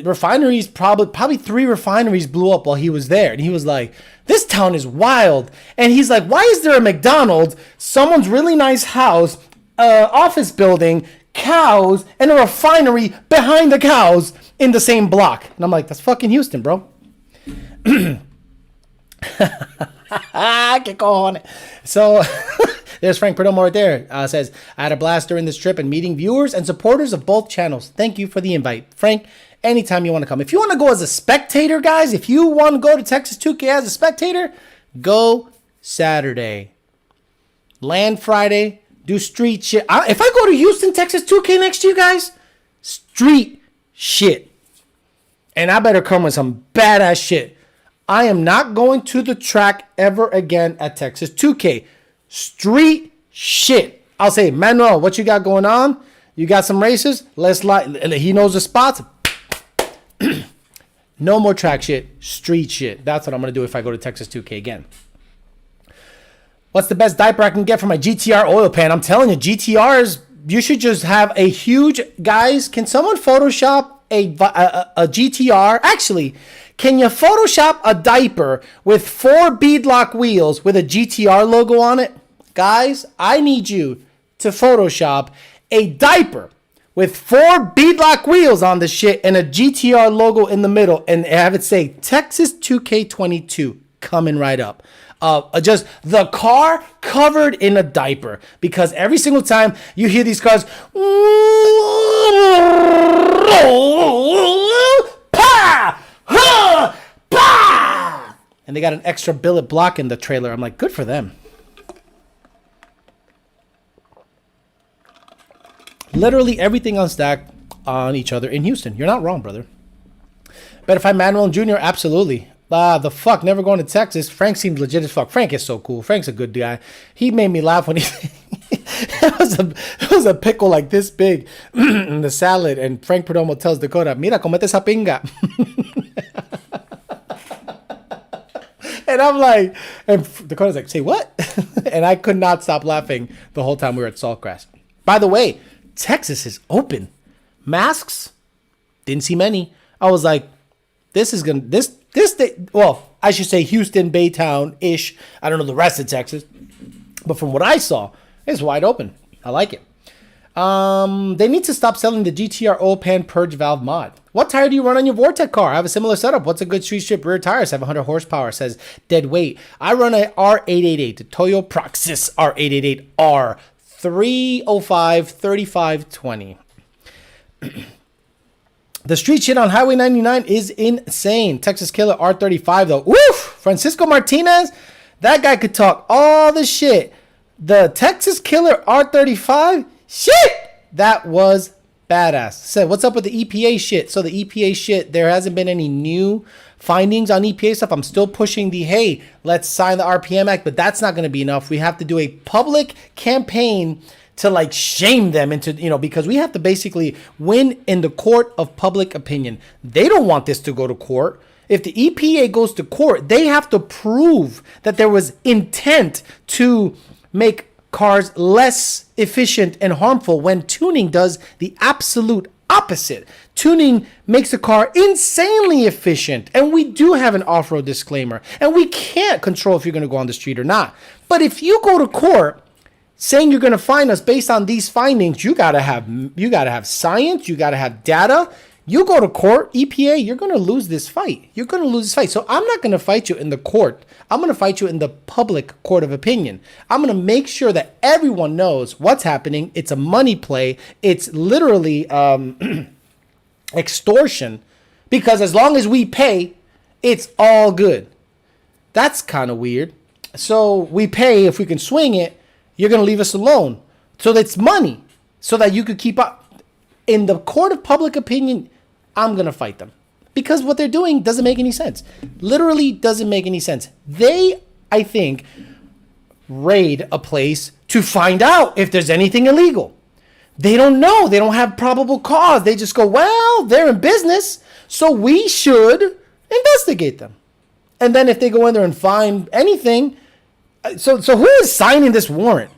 refineries, probably 3 refineries blew up while he was there. And he was like, this town is wild. And he's like, why is there a McDonald's, someone's really nice house, office building, cows, and a refinery behind the cows in the same block? And I'm like, that's fucking Houston, bro. So there's Frank Perdomo right there. Says, I had a blast during this trip and meeting viewers and supporters of both channels. Thank you for the invite. Frank, anytime you want to come. If you want to go as a spectator, guys, if you want to go to Texas 2K as a spectator, go Saturday. Land Friday. Do street shit. If I go to Houston, Texas 2K next year, guys, street shit. And I better come with some badass shit. I am not going to the track ever again at Texas 2K. Street shit. I'll say, Manuel, what you got going on? You got some races? He knows the spots. No more track shit. Street shit. That's what I'm going to do if I go to Texas 2K again. What's the best diaper I can get for my GTR oil pan? I'm telling you, GTRs, you should just have a huge, guys, can someone Photoshop a GTR? Actually, can you Photoshop a diaper with 4 beadlock wheels with a GTR logo on it? Guys, I need you to Photoshop a diaper with 4 beadlock wheels on the shit and a GTR logo in the middle and have it say Texas 2K22 coming right up. Just the car covered in a diaper, because every single time you hear these cars, pa, ha, pa, and they got an extra billet block in the trailer. I'm like, good for them. Literally everything on stack on each other in Houston. You're not wrong, brother. Better find Manuel and Junior, absolutely. The fuck, never going to Texas. Frank seems legit as fuck. Frank is so cool. Frank's a good guy. He made me laugh when he it was a pickle like this big in the salad, and Frank Perdomo tells Dakota, "Mira, comete esa pinga." And I'm like, and Dakota's like, "Say what?" And I could not stop laughing the whole time we were at Saltgrass. By the way, Texas is open. Masks, didn't see many. I was like, this is gonna this day. Well, I should say Houston, Baytown-ish. I don't know the rest of Texas, but from what I saw, it's wide open. I like it. They need to stop selling the GTR oil pan purge valve mod. What tire do you run on your Vortec car? I have a similar setup. What's a good street strip rear tire? 700 horsepower, says dead weight. I run a R888, the Toyo Proxys R888R, 305 3520. The street shit on Highway 99 is insane. Texas Killer R35 though. Woof! Francisco Martinez, that guy could talk all the shit. The Texas Killer R35, shit! That was badass. Said, what's up with the EPA shit? So the EPA shit, there hasn't been any new findings on EPA stuff. I'm still pushing the, hey, let's sign the RPM Act, but that's not going to be enough. We have to do a public campaign to like shame them into, because we have to basically win in the court of public opinion. They don't want this to go to court. If the EPA goes to court, they have to prove that there was intent to make cars less efficient and harmful, when tuning does the absolute opposite. Tuning makes a car insanely efficient, and we do have an off-road disclaimer, and we can't control if you're going to go on the street or not. But if you go to court saying you're going to fine us based on these findings, you got to have science, you got to have data. You go to court, EPA, you're going to lose this fight. You're going to lose this fight. So I'm not going to fight you in the court. I'm going to fight you in the public court of opinion. I'm going to make sure that everyone knows what's happening. It's a money play. It's literally extortion, because as long as we pay, it's all good. That's kind of weird. So we pay, if we can swing it, you're going to leave us alone. So that's money, so that you could keep up. In the court of public opinion, I'm going to fight them, because what they're doing doesn't make any sense. Literally doesn't make any sense. They, I think, raid a place to find out if there's anything illegal. They don't know. They don't have probable cause. They just go, well, they're in business, so we should investigate them. And then if they go in there and find anything, so who is signing this warrant?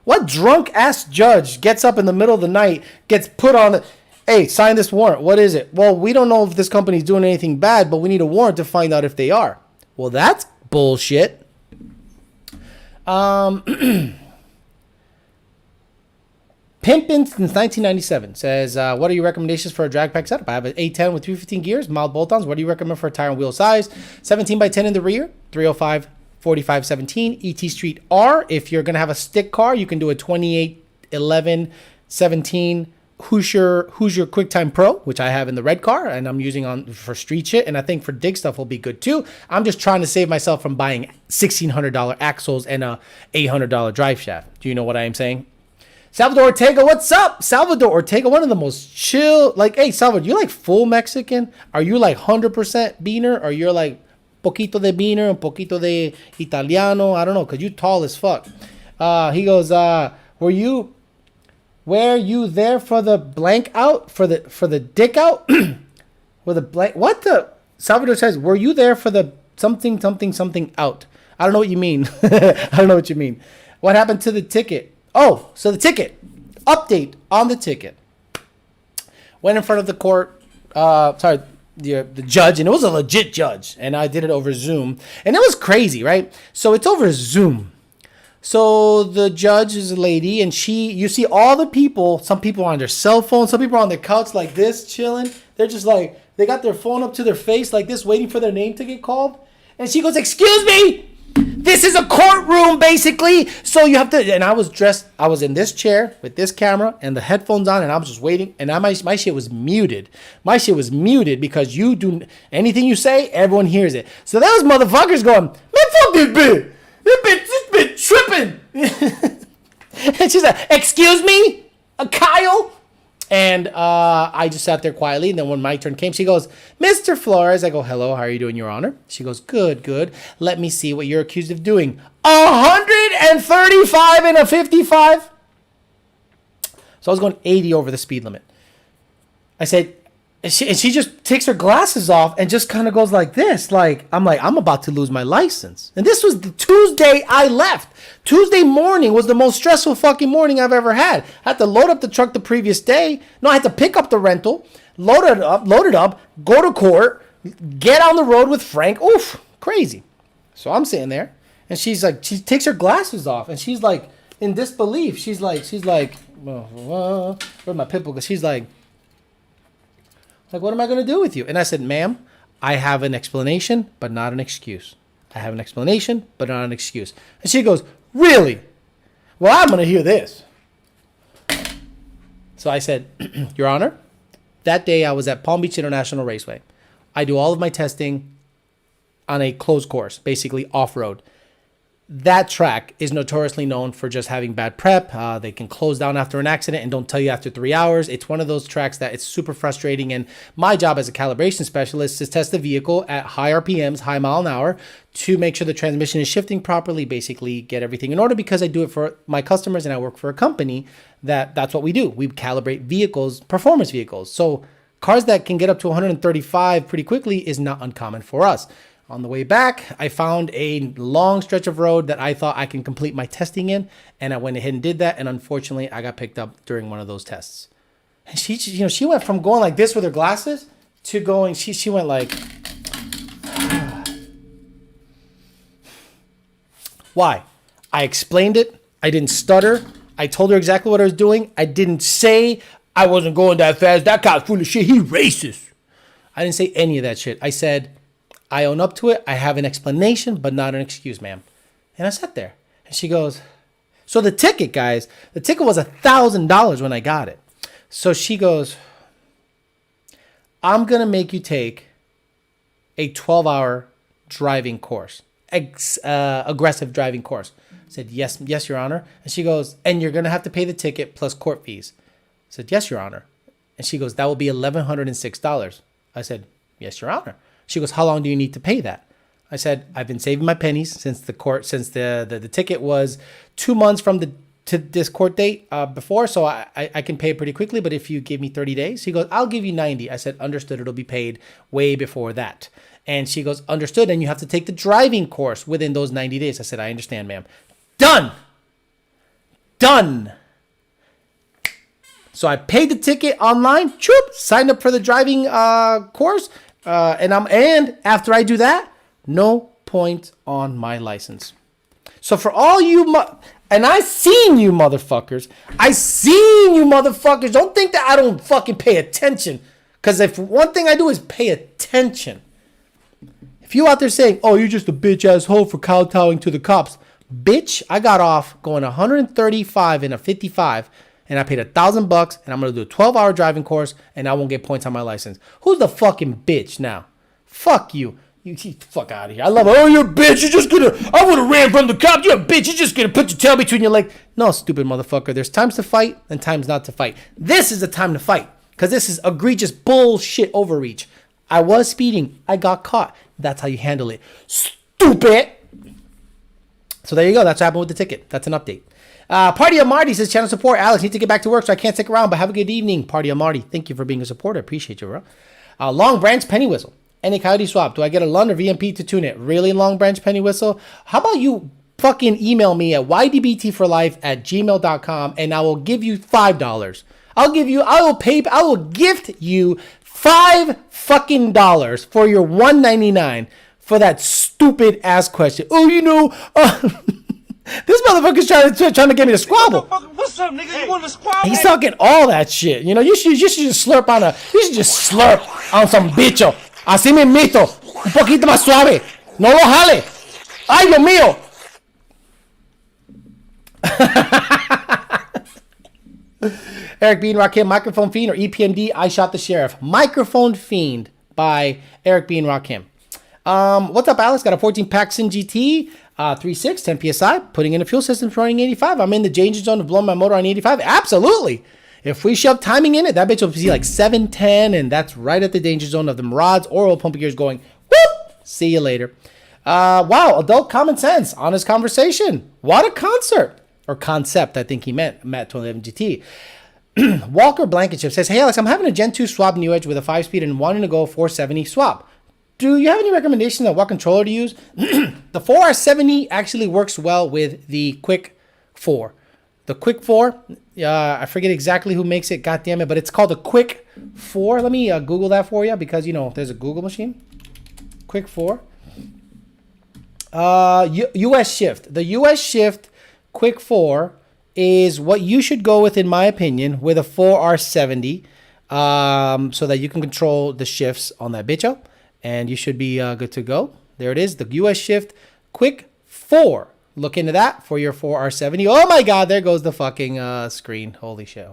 What drunk ass judge gets up in the middle of the night, gets put on the, hey, sign this warrant. What is it? Well, we don't know if this company's doing anything bad, but we need a warrant to find out if they are. Well, that's bullshit. Pimpin' since 1997 says, what are your recommendations for a drag pack setup? I have an A10 with 315 gears, mild bolt-ons. What do you recommend for a tire and wheel size? 17 by 10 in the rear, 305 4517 ET Street R. If you're gonna have a stick car, you can do a 28 11 17 Hoosier QuickTime Pro, which I have in the red car and I'm using on for street shit, and I think for dig stuff will be good too. I'm just trying to save myself from buying $1,600 axles and a $800 drive shaft. Do you know what I am saying? Salvador Ortega, what's up? Salvador Ortega, one of the most chill, like, hey Salvador, you like full Mexican? Are you like 100% beaner, or you're like poquito de beaner, un poquito de italiano? I don't know, because you tall as fuck. He goes, were you there for the blank out, for the dick out? With a blank, what the? Salvador says, were you there for the something out? I don't know what you mean. I don't know what you mean. What happened to the ticket? Oh, so the ticket. Update on the ticket. Went in front of the court. The judge, and it was a legit judge, and I did it over Zoom, and it was crazy, right? So it's over Zoom. So the judge is a lady, and you see all the people. Some people are on their cell phone. Some people are on their couch like this, chilling. They're just like, they got their phone up to their face like this, waiting for their name to get called. And she goes, "Excuse me, this is a courtroom, basically. So you have to," and I was in this chair with this camera and the headphones on, and I was just waiting. And my shit was muted. My shit was muted because you do anything you say, everyone hears it. So those motherfuckers going, "Man, fuck this bitch. This bitch tripping." And she's like, "Excuse me, Kyle." And I just sat there quietly. And then when my turn came, she goes, "Mr. Flores." I go, "Hello, how are you doing, Your Honor?" She goes, "Good, good. Let me see what you're accused of doing." 135 and a 55. So I was going 80 over the speed limit. I said, and she just takes her glasses off and just kind of goes like this. I'm about to lose my license. And this was the Tuesday I left. Tuesday morning was the most stressful fucking morning I've ever had. I had to load up the truck the previous day. No, I had to pick up the rental, load it up, go to court, get on the road with Frank. Oof, crazy. So I'm sitting there, and she's like, she takes her glasses off, and she's like in disbelief. She's like, where's my pitbull? Because she's like, what am I going to do with you? And I said, "Ma'am, I have an explanation, but not an excuse. I have an explanation, but not an excuse." And she goes, "Really? Well, I'm going to hear this." So I said, "Your Honor, that day I was at Palm Beach International Raceway. I do all of my testing on a closed course, basically off-road. That track is notoriously known for just having bad prep. They can close down after an accident and don't tell you after 3 hours. It's one of those tracks that it's super frustrating. And my job as a calibration specialist is test the vehicle at high RPMs, high mile an hour, to make sure the transmission is shifting properly, basically get everything in order, because I do it for my customers and I work for a company that's what we do. We calibrate vehicles, performance vehicles. So cars that can get up to 135 pretty quickly is not uncommon for us. On the way back, I found a long stretch of road that I thought I can complete my testing in, and I went ahead and did that, and unfortunately, I got picked up during one of those tests. And she went from going like this with her glasses to going, she went like, why? I explained it. I didn't stutter. I told her exactly what I was doing. I didn't say I wasn't going that fast. That cop's full of shit. He racist. I didn't say any of that shit. I said, "I own up to it. I have an explanation, but not an excuse, ma'am." And I sat there. And she goes, so the ticket, guys, the ticket was $1,000 when I got it. So she goes, "I'm going to make you take a 12-hour driving course, aggressive driving course." I said, yes, Your Honor. And she goes, "And you're going to have to pay the ticket plus court fees." I said, "Yes, Your Honor." And she goes, "That will be $1,106. I said, "Yes, Your Honor." She goes, "How long do you need to pay that?" I said, "I've been saving my pennies since the ticket was 2 months from this court date before, so I can pay it pretty quickly, but if you give me 30 days, he goes, "I'll give you 90. I said, "Understood, it'll be paid way before that." And she goes, "Understood, and you have to take the driving course within those 90 days. I said, "I understand, ma'am." Done. So I paid the ticket online, signed up for the driving course, and after I do that, no points on my license. So for all you, and I seen you motherfuckers. Don't think that I don't fucking pay attention. Because if one thing I do is pay attention. If you out there saying, "Oh, you're just a bitch asshole for kowtowing to the cops." Bitch, I got off going 135 in a 55. And I paid $1,000, and I'm going to do a 12-hour driving course, and I won't get points on my license. Who's the fucking bitch now? Fuck you. You fuck out of here. I love it. "Oh, you're a bitch. I would have ran from the cop. You're a bitch. You're just going to put your tail between your legs." No, stupid motherfucker. There's times to fight and times not to fight. This is the time to fight, because this is egregious bullshit overreach. I was speeding. I got caught. That's how you handle it. Stupid. So there you go. That's what happened with the ticket. That's an update. Party of Marty says, "Channel support. Alex, need to get back to work, so I can't stick around, but have a good evening." Party of Marty, thank you for being a supporter. I appreciate you, bro. Long Branch Penny Whistle. Any coyote swap. Do I get a Lund or VMP to tune it? Really, Long Branch Penny Whistle? How about you fucking email me at ydbtforlife@gmail.com and I will give you $5. I will gift you $5 fucking dollars for your $1.99 for that stupid ass question. Oh, this motherfucker's trying to get me to squabble. What's up, nigga? You want to squabble? He's talking all that shit. You should just slurp on some bicho. Así mismito. Un poquito más suave. No lo jale. Ay, Dios mío. Eric Bean Rakim, Microphone Fiend, or EPMD, I Shot the Sheriff. Microphone Fiend by Eric Bean Rakim. What's up, Alex? Got a 14-pack Sin GT, 3.6, 10 PSI, putting in a fuel system running 85. I'm in the danger zone of blowing my motor on 85. Absolutely. If we shove timing in it, that bitch will be like 710, and that's right at the danger zone of them rods or oil pump gears going, whoop, see you later. Wow, adult common sense, honest conversation. What a concert. Or concept, I think he meant, Matt 211 GT. Walker Blankenship says, hey, Alex, I'm having a Gen 2 swap new edge with a 5-speed and wanting to go 470 swap. Do you have any recommendations on what controller to use? The 4R70 actually works well with the Quick 4. The Quick 4, I forget exactly who makes it, God damn it, but it's called the Quick 4. Let me Google that for you because, there's a Google machine. Quick 4. US Shift. The US Shift Quick 4 is what you should go with, in my opinion, with a 4R70 so that you can control the shifts on that bitch up, and you should be good to go. There it is, the US Shift Quick 4. Look into that for your 4R70. Oh my God, there goes the fucking screen. Holy shit.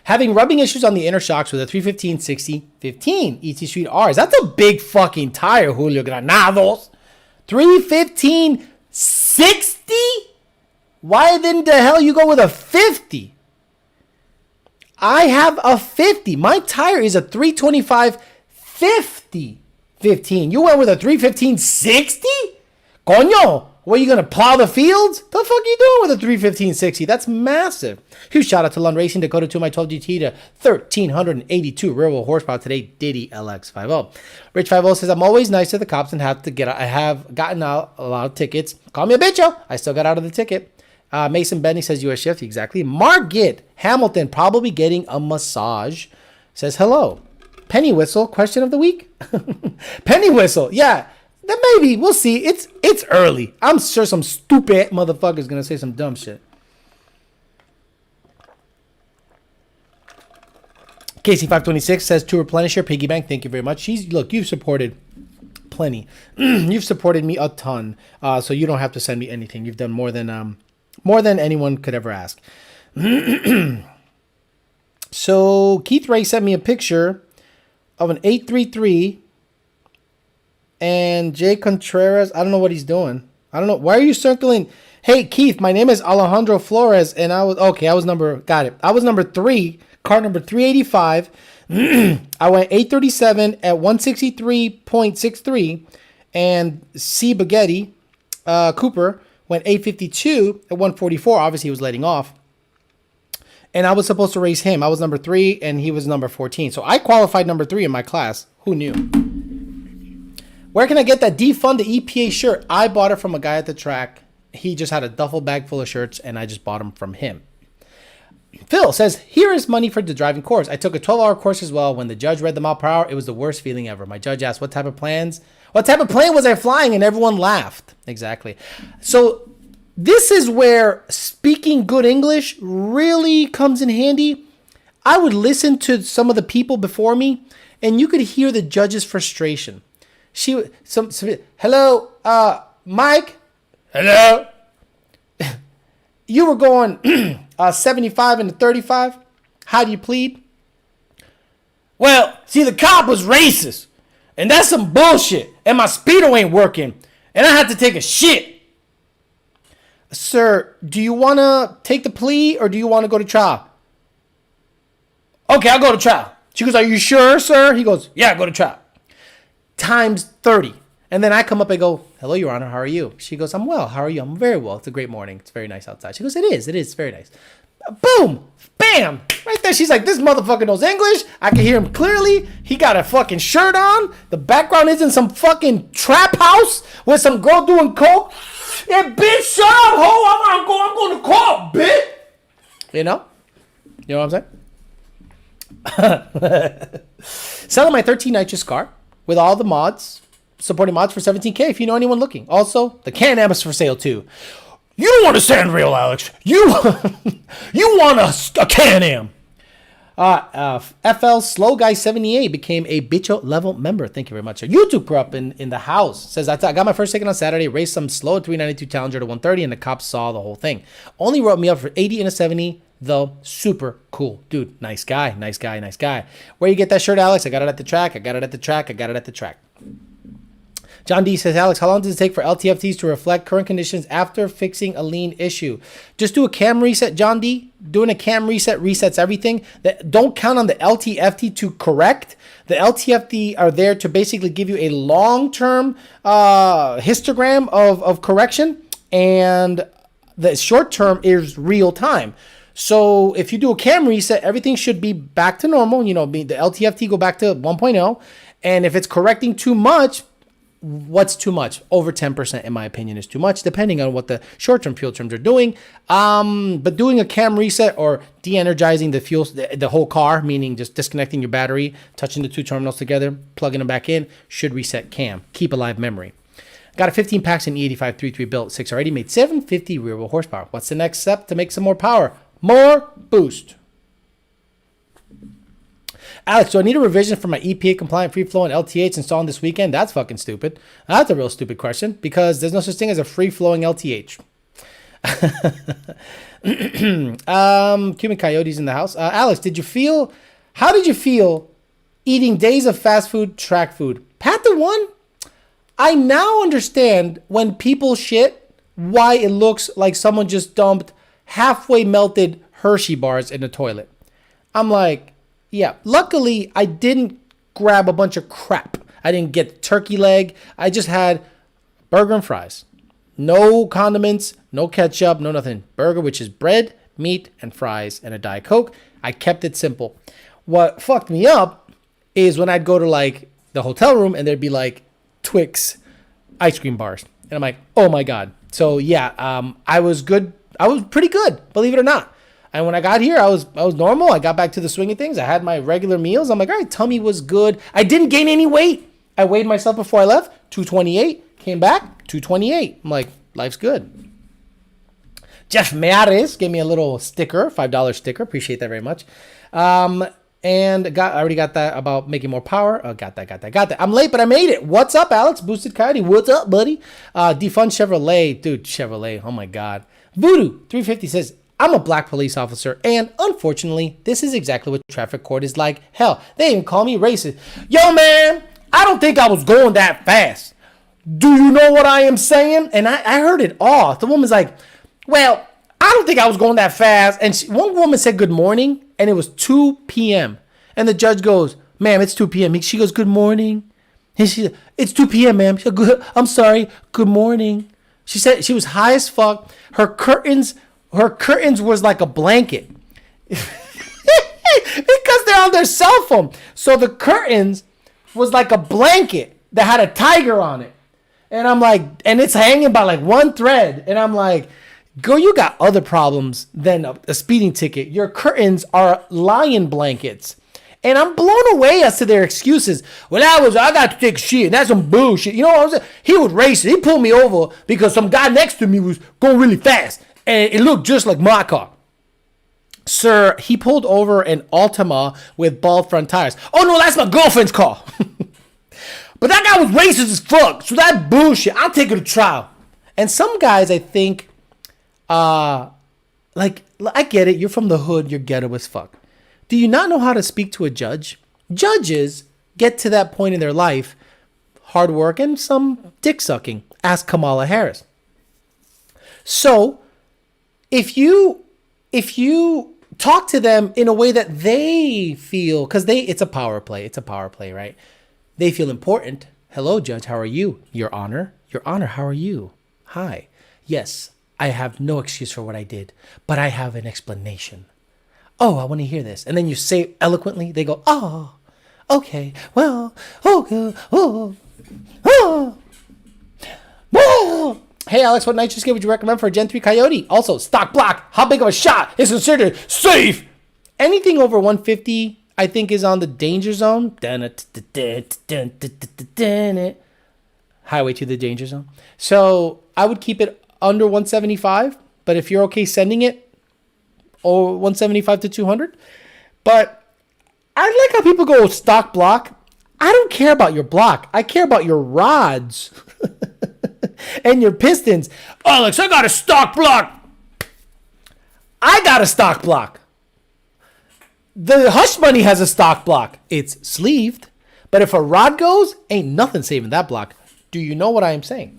Having rubbing issues on the inner shocks with a 315/60/15 ET Street Rs. That's a big fucking tire, Julio Granados. 315/60? Why then the hell you go with a 50? I have a 50. My tire is a 325/50/15. You went with a 315/60? Coño, what, are you going to plow the fields? The fuck are you doing with a 315/60? That's massive. Huge shout out to Lund Racing, Dakota 2 my 12 GT to 1,382 real horsepower today. Diddy LX50. Rich 50 says, I'm always nice to the cops and I have gotten out a lot of tickets. Call me a bitcho. I still got out of the ticket. Mason Benny says US Shift. Exactly. Margit Hamilton probably getting a massage. Says hello. Penny Whistle, question of the week. Penny Whistle. Yeah. Then maybe. We'll see. It's early. I'm sure some stupid motherfucker's going to say some dumb shit. Casey526 says, to replenish your piggy bank, thank you very much. Look, you've supported plenty. You've supported me a ton, so you don't have to send me anything. You've done more than anyone could ever ask. So Keith Ray sent me a picture of an 833 and Jay Contreras. I don't know what he's doing. I don't know. Why are you circling? Hey, Keith, my name is Alejandro Flores, and I was number 3, car number 385. I went 837 at 163.63, and C. Baghetti Cooper went 852 at 144. Obviously, he was letting off. And I was supposed to race him. I was number 3, and he was number 14. So I qualified number 3 in my class. Who knew? Where can I get that defund the EPA shirt? I bought it from a guy at the track. He just had a duffel bag full of shirts, and I just bought them from him. Phil says, here is money for the driving course. I took a 12-hour course as well. When the judge read the mile per hour, it was the worst feeling ever. My judge asked, what type of plane was I flying? And everyone laughed. Exactly. So this is where speaking good English really comes in handy. I would listen to some of the people before me, and you could hear the judge's frustration. Hello, Mike. Hello. You were going 75 into 35. How do you plead? Well, see, the cop was racist, and that's some bullshit, and my speedo ain't working, and I had to take a shit. Sir, do you want to take the plea, or do you want to go to trial? Okay, I'll go to trial. She goes, are you sure, sir? He goes, yeah, go to trial. Times 30. And then I come up and go, hello, Your Honor, how are you? She goes, I'm well. How are you? I'm very well. It's a great morning. It's very nice outside. She goes, it is very nice. Boom. Bam. Right there. She's like, this motherfucker knows English. I can hear him clearly. He got a fucking shirt on. The background is in some fucking trap house with some girl doing coke. Yeah, bitch, shut up, ho. I'm going to court, bitch. You know? You know what I'm saying? Selling my 13 nitrous car with all the mods, supporting mods for $17K if you know anyone looking. Also, the Can-Am is for sale too. You don't want a Sandrail, Alex. You want a Can-Am. FL Slow Guy 78 became a bitcho level member. Thank you very much. YouTube grew up in the house. Says I got my first ticket on Saturday. Raced some slow 392 Challenger to 130, and the cops saw the whole thing. Only wrote me up for 80 and a 70. Though super cool, dude. Nice guy. Where you get that shirt, Alex? I got it at the track. John D says, Alex, how long does it take for LTFTs to reflect current conditions after fixing a lean issue? Just do a cam reset, John D. Doing a cam reset resets everything. Don't count on the LTFT to correct. The LTFT are there to basically give you a long-term histogram of correction, and the short-term is real time. So if you do a cam reset, everything should be back to normal. You know, the LTFT go back to 1.0. And if it's correcting too much, what's too much? Over 10%, in my opinion, is too much, depending on what the short-term fuel terms are doing. But doing a cam reset or de-energizing the fuel, the whole car, meaning just disconnecting your battery, touching the two terminals together, plugging them back in, should reset cam. Keep alive memory. Got a 15 packs in E85 3.3 built 6 already, made 750 rear wheel horsepower. What's the next step to make some more power? More boost. Alex, do I need a revision for my EPA compliant free flowing LTH installed this weekend? That's fucking stupid. That's a real stupid question because there's no such thing as a free flowing LTH. Cuban Coyotes in the house. Alex, how did you feel eating days of fast food, track food? Pat the one. I now understand when people shit why it looks like someone just dumped halfway melted Hershey bars in the toilet. I'm like, yeah, luckily I didn't grab a bunch of crap. I didn't get turkey leg. I just had burger and fries. No condiments, no ketchup, no nothing. Burger, which is bread, meat, and fries, and a Diet Coke. I kept it simple. What fucked me up is when I'd go to like the hotel room and there'd be like Twix ice cream bars. And I'm like, oh my God. So yeah, I was good. I was pretty good, believe it or not. And when I got here, I was normal. I got back to the swing of things. I had my regular meals. I'm like, all right, tummy was good. I didn't gain any weight. I weighed myself before I left, 228. Came back, 228. I'm like, life's good. Jeff Mares gave me a little sticker, $5 sticker. Appreciate that very much. And I already got that about making more power. Oh, got that. I'm late, but I made it. What's up, Alex? Boosted Coyote. What's up, buddy? Defund Chevrolet. Dude, Chevrolet. Oh, my God. Voodoo 350 says, I'm a black police officer, and unfortunately, this is exactly what traffic court is like. Hell, they even call me racist. Yo, man, I don't think I was going that fast. Do you know what I am saying? And I heard it all. The woman's like, well, I don't think I was going that fast. And one woman said good morning, and it was 2 p.m. And the judge goes, ma'am, it's 2 p.m. She goes, good morning. And she said, it's 2 p.m., ma'am. She goes, I'm sorry, good morning. She said she was high as fuck. Her curtains was like a blanket. Because they're on their cell phone. So the curtains was like a blanket that had a tiger on it. And I'm like, and it's hanging by like one thread. And I'm like, girl, you got other problems than a speeding ticket. Your curtains are lion blankets. And I'm blown away as to their excuses. Well, I got to take a shit. That's some bullshit. You know what I'm saying? He was racing. He pulled me over because some guy next to me was going really fast. And it looked just like my car. Sir, he pulled over an Altima with bald front tires. Oh, no, that's my girlfriend's car. But that guy was racist as fuck. So that bullshit, I'll take her to trial. And some guys, I think, like, I get it. You're from the hood. You're ghetto as fuck. Do you not know how to speak to a judge? Judges get to that point in their life, hard work and some dick sucking. Ask Kamala Harris. So if you talk to them in a way that they feel, because it's a power play. It's a power play, right? They feel important. Hello, judge. How are you? Your Honor. Your Honor, how are you? Hi. Yes, I have no excuse for what I did, but I have an explanation. Oh, I want to hear this. And then you say it eloquently. They go, oh, okay, well, okay, oh, oh, oh. Hey, Alex, what nitrous kit would you recommend for a Gen 3 Coyote? Also, stock block. How big of a shot is considered safe? Anything over 150, I think, is on the danger zone. Highway to the danger zone. So I would keep it under 175. But if you're okay sending it, or 175 to 200. But I like how people go stock block. I don't care about your block. I care about your rods and your pistons. Alex, I got a stock block. I got a stock block. The Hush Money has a stock block. It's sleeved. But if a rod goes, ain't nothing saving that block. Do you know what I am saying?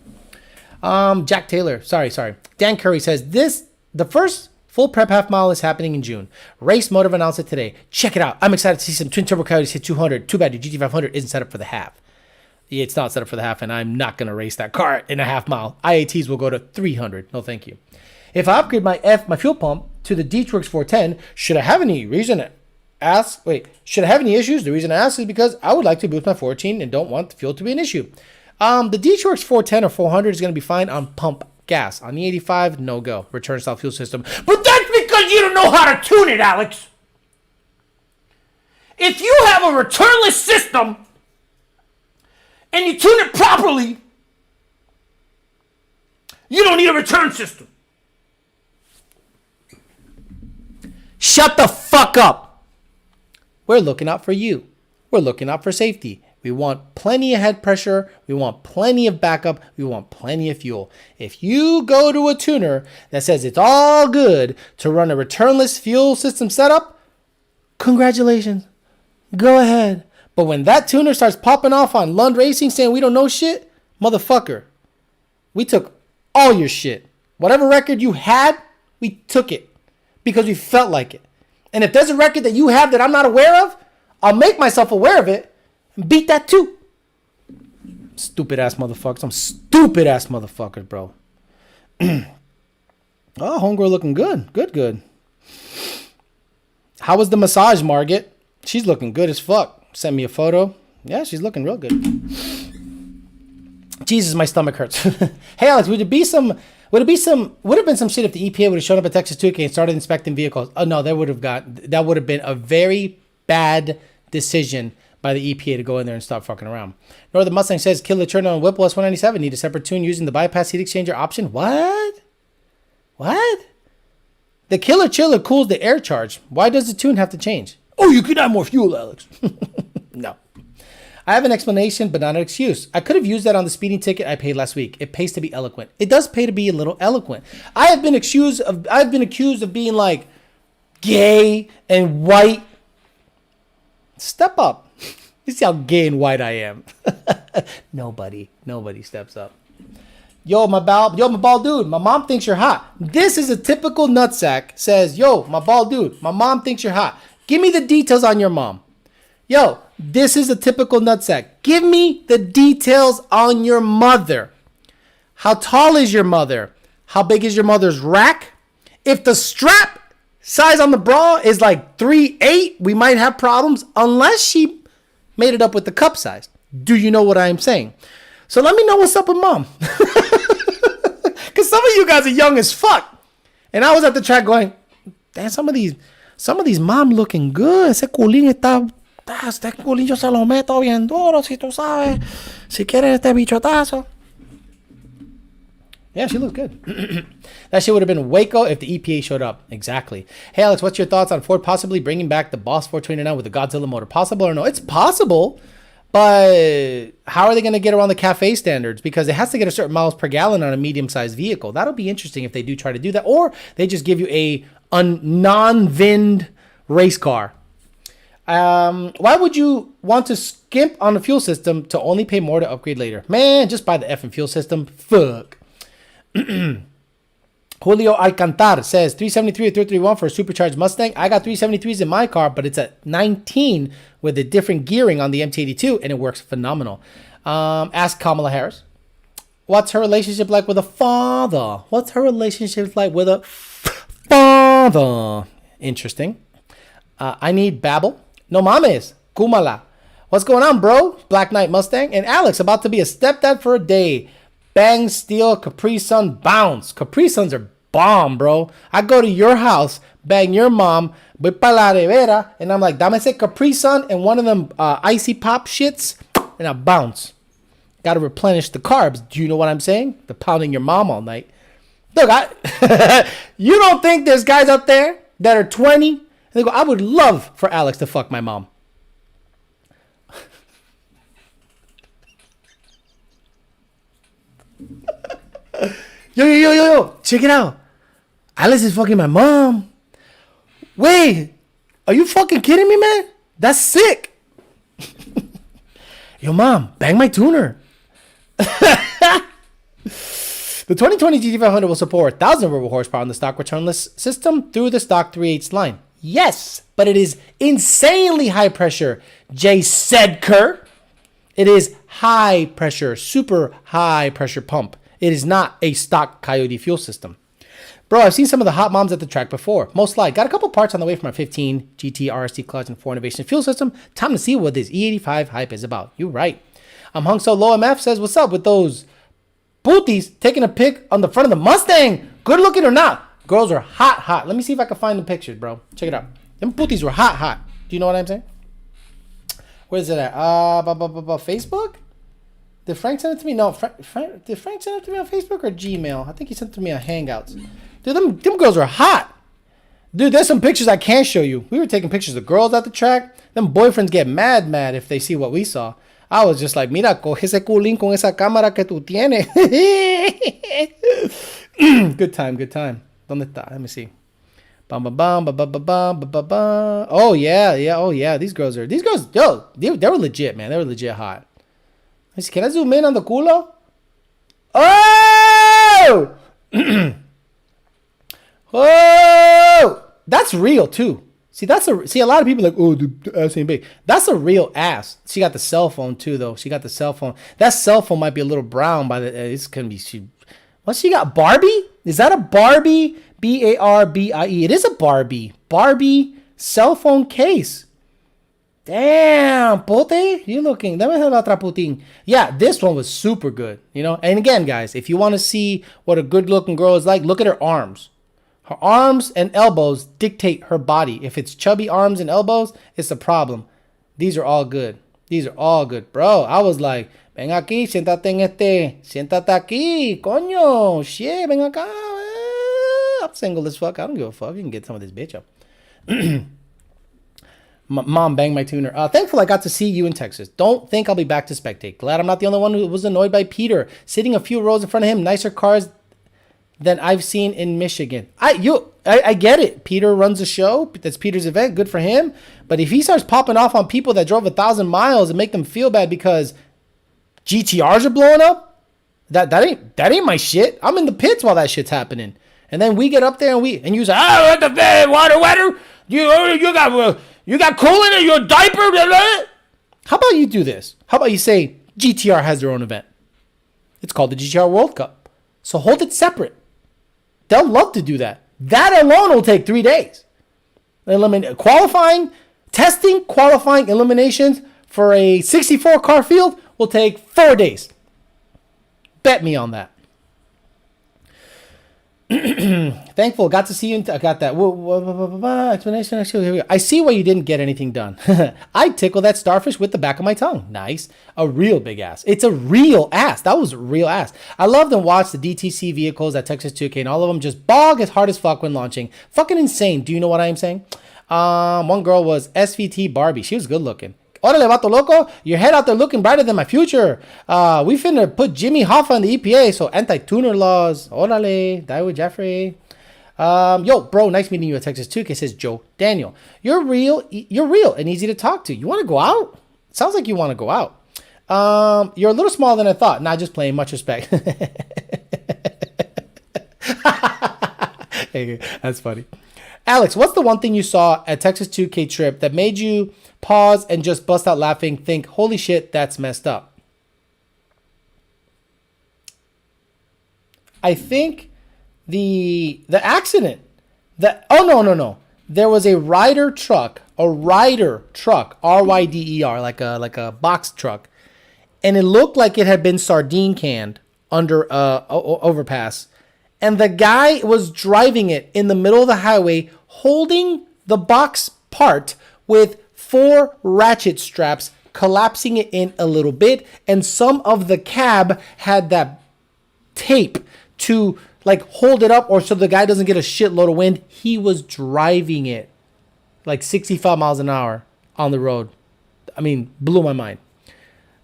Jack Taylor. Sorry. Dan Curry says the first full prep half mile is happening in June. Race Motive announced it today. Check it out. I'm excited to see some twin turbo Coyotes hit 200. Too bad your GT500 isn't set up for the half. Yeah, it's not set up for the half, and I'm not going to race that car in a half mile. IATs will go to 300. No, thank you. If I upgrade my fuel pump to the D-Works 410, should I have any issues? The reason I ask is because I would like to boost my 14 and don't want the fuel to be an issue. The D-Works 410 or 400 is going to be fine on pump gas. On the 85, no go. Return style fuel system. But that's because you don't know how to tune it, Alex. If you have a returnless system and you tune it properly, you don't need a return system. Shut the fuck up. We're looking out for you. We're looking out for safety. We want plenty of head pressure. We want plenty of backup. We want plenty of fuel. If you go to a tuner that says it's all good to run a returnless fuel system setup, congratulations. Go ahead. But when that tuner starts popping off on Lund Racing saying we don't know shit, motherfucker, we took all your shit. Whatever record you had, we took it because we felt like it. And if there's a record that you have that I'm not aware of, I'll make myself aware of it and beat that too. Stupid ass motherfuckers. I'm stupid ass motherfuckers, bro. Oh, homegirl looking good. Good. How was the massage, Margaret? She's looking good as fuck. Send me a photo. Yeah, she's looking real good. Jesus, my stomach hurts. Hey, Alex, would have been some shit if the EPA would have shown up at Texas 2K and started inspecting vehicles. Oh no, that would have been a very bad decision by the EPA to go in there and stop fucking around. Northern Mustang says Killer Turner on Whipple S197 need a separate tune using the bypass heat exchanger option. What? The Killer Chiller cools the air charge. Why does the tune have to change? Oh, you could add more fuel, Alex. No. I have an explanation, but not an excuse. I could have used that on the speeding ticket I paid last week. It pays to be eloquent. It does pay to be a little eloquent. I've been accused of being like gay and white. Step up. You see how gay and white I am. Nobody steps up. Yo, my bald dude, my mom thinks you're hot. This is a typical nutsack. Says, yo, my bald dude, my mom thinks you're hot. Give me the details on your mom. Yo, this is a typical nutsack. Give me the details on your mother. How tall is your mother? How big is your mother's rack? If the strap size on the bra is like 3'8", we might have problems unless she made it up with the cup size. Do you know what I am saying? So let me know what's up with mom. Because some of you guys are young as fuck. And I was at the track going, damn, some of these mom looking good. Ese culín este culín yo se lo meto bien duro, si tú sabes. Si quieres este bichotazo. Yeah, she looks good. That shit would have been Waco if the EPA showed up. Exactly. Hey, Alex, what's your thoughts on Ford possibly bringing back the Boss 429 with the Godzilla motor? Possible or no? It's possible, but how are they going to get around the CAFE standards? Because it has to get a certain miles per gallon on a medium-sized vehicle. That'll be interesting if they do try to do that. Or they just give you a non-VINed race car. Why would you want to skimp on the fuel system to only pay more to upgrade later? Man, just buy the effing fuel system. Fuck. Julio Alcantar says 373 or 331 for a supercharged Mustang. I got 373s in my car, but it's a 19 with a different gearing on the MT82, and it works phenomenal. Ask Kamala Harris. What's her relationship like with a father? What's her relationship like with a father? Interesting. I need Babel. No mames. Kumala. What's going on, bro? Black Knight Mustang. And Alex, about to be a stepdad for a day. Bang, steal, Capri Sun, bounce. Capri Suns are bomb, bro. I go to your house, bang your mom, voy pa la rivera, and I'm like, dame ese Capri Sun and one of them icy pop shits, and I bounce. Got to replenish the carbs. Do you know what I'm saying? The pounding your mom all night. Look, you don't think there's guys out there that are 20 and they go, I would love for Alex to fuck my mom. Yo, check it out. Alice is fucking my mom. Wait, are you fucking kidding me, man? That's sick. Yo, mom, bang my tuner. The 2020 GT500 will support 1,000 verbal horsepower on the stock returnless system through the stock 3/8 line. Yes, but it is insanely high pressure, Jay Sedker. It is high pressure, super high pressure pump. It is not a stock Coyote fuel system. Bro, I've seen some of the hot moms at the track before. Most like. Got a couple parts on the way from our 15 GT RST clutch and 4 innovation fuel system. Time to see what this E85 hype is about. You right. Hung So Low MF says, what's up with those booties taking a pic on the front of the Mustang? Good looking or not? Girls are hot. Let me see if I can find the pictures, bro. Check it out. Them booties were hot. Do you know what I'm saying? Where is it at? Facebook? Did Frank send it to me? No, did Frank send it to me on Facebook or Gmail? I think he sent it to me on Hangouts. Dude, them girls are hot. Dude, there's some pictures I can't show you. We were taking pictures of girls at the track. Them boyfriends get mad if they see what we saw. I was just like, mira, coge ese culín con esa cámara que tú tienes. Good time. ¿Dónde está? Let me see. Oh, yeah. These girls, yo, they were legit, man. They were legit hot. Can I zoom in on the culo? Oh! Oh! That's real, too. See, a lot of people are like, oh, the ass ain't big. That's a real ass. She got the cell phone, too, though. She got the cell phone. That cell phone might be a little brown by the... it's going to be... What she got? Barbie? Is that a Barbie? Barbie. It is a Barbie. Barbie cell phone case. Damn, pote, you looking. Let me have otra putin. Yeah, this one was super good, you know. And again, guys, if you want to see what a good-looking girl is like, look at her arms. Her arms and elbows dictate her body. If it's chubby arms and elbows, it's a problem. These are all good. Bro. I was like, ven aquí, siéntate en siéntate aquí, coño, shit, ven acá. I'm single as fuck. I don't give a fuck. You can get some of this bitch up. Mom, bang my tuner. Thankful I got to see you in Texas. Don't think I'll be back to spectate. Glad I'm not the only one who was annoyed by Peter sitting a few rows in front of him. Nicer cars than I've seen in Michigan. I get it. Peter runs a show. That's Peter's event. Good for him. But if he starts popping off on people that drove 1,000 miles and make them feel bad because GTRs are blowing up, that ain't my shit. I'm in the pits while that shit's happening. And then we get up there and you say, oh, what the water. You got coolant in your diaper? Blah, blah. How about you do this? How about you say GTR has their own event? It's called the GTR World Cup. So hold it separate. They'll love to do that. That alone will take 3 days. Qualifying, testing, qualifying, eliminations for a 64 car field will take 4 days. Bet me on that. Thankful. Got to see you. I got that. Explanation. Actually, here we go. I see why you didn't get anything done. I tickle that starfish with the back of my tongue. Nice. A real big ass. It's a real ass. That was a real ass. I loved and watched the DTC vehicles at Texas 2K, and all of them just bog as hard as fuck when launching. Fucking insane. Do you know what I am saying? One girl was SVT Barbie. She was good looking. Orale, vato loco, your head out there looking brighter than my future. We finna put Jimmy Hoffa in the EPA, so anti-tuner laws. Orale, die with Jeffrey. Yo, bro, nice meeting you at Texas 2K, says Joe Daniel. You're real and easy to talk to. You want to go out? Sounds like you want to go out. You're a little smaller than I thought. Not just playing, much respect. Hey, that's funny. Alex, what's the one thing you saw at Texas 2K trip that made you pause and just bust out laughing, think, holy shit, that's messed up? I think the accident. No. There was a rider truck, RYDER, like a box truck, and it looked like it had been sardine canned under overpass. And the guy was driving it in the middle of the highway, holding the box part with 4 ratchet straps, collapsing it in a little bit. And some of the cab had that tape to like hold it up, or so the guy doesn't get a shitload of wind. He was driving it like 65 miles an hour on the road. I mean, blew my mind.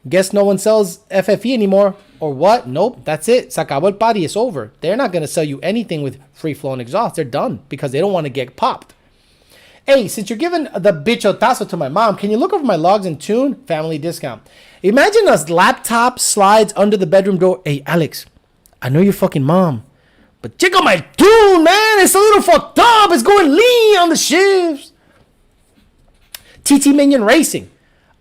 Guess no one sells FFE anymore, or what? Nope, that's it. Se acabó el party. It's over. They're not going to sell you anything with free-flowing exhaust. They're done because they don't want to get popped. Hey, since you're giving the bichotazo to my mom, can you look over my logs and tune? Family discount. Imagine a laptop slides under the bedroom door. Hey, Alex, I know your fucking mom, but check out my tune, man. It's a little fucked up. It's going lean on the shifts. TT Minion Racing.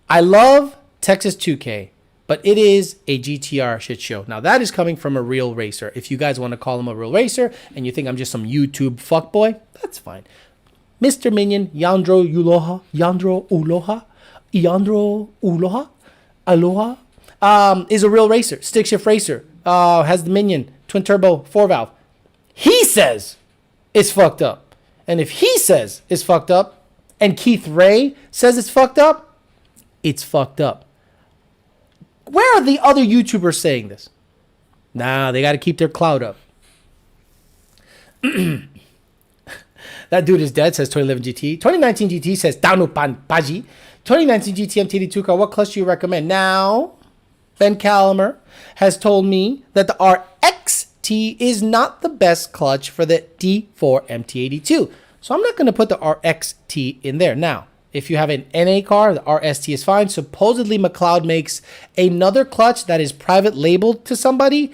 I love Texas 2K, but it is a GTR shit show. Now that is coming from a real racer. If you guys want to call him a real racer and you think I'm just some YouTube fuckboy, that's fine. Mr. Minion, Yandro Uloha, Aloha, is a real racer, stick shift racer, has the Minion, twin turbo, 4-valve. He says it's fucked up. And if he says it's fucked up, and Keith Ray says it's fucked up, it's fucked up. Where are the other YouTubers saying this? Nah, they got to keep their clout up. That dude is dead, says 2011 GT. 2019 GT says Tanu Paji. 2019 GT MTD2 car, what clutch do you recommend? Now, Ben Calamer has told me that the RXT is not the best clutch for the D4 MT82. So I'm not going to put the RXT in there. Now, if you have an NA car, the RST is fine. Supposedly, McLeod makes another clutch that is private labeled to somebody.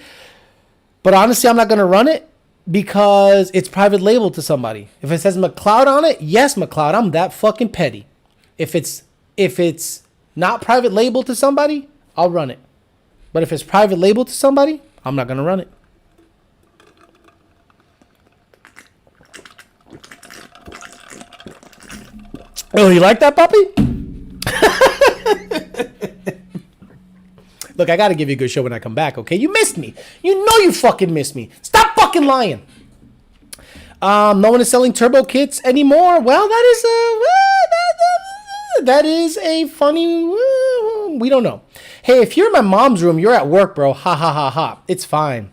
But honestly, I'm not going to run it because it's private labeled to somebody. If it says McLeod on it, yes, McLeod, I'm that fucking petty. If it's not private labeled to somebody, I'll run it. But if it's private labeled to somebody, I'm not going to run it. Oh, you like that, puppy? Look, I got to give you a good show when I come back, okay? You missed me. You know you fucking missed me. Stop fucking lying. No one is selling turbo kits anymore. Well, that is a funny... we don't know. Hey, if you're in my mom's room, you're at work, bro. Ha, ha, ha, ha. It's fine.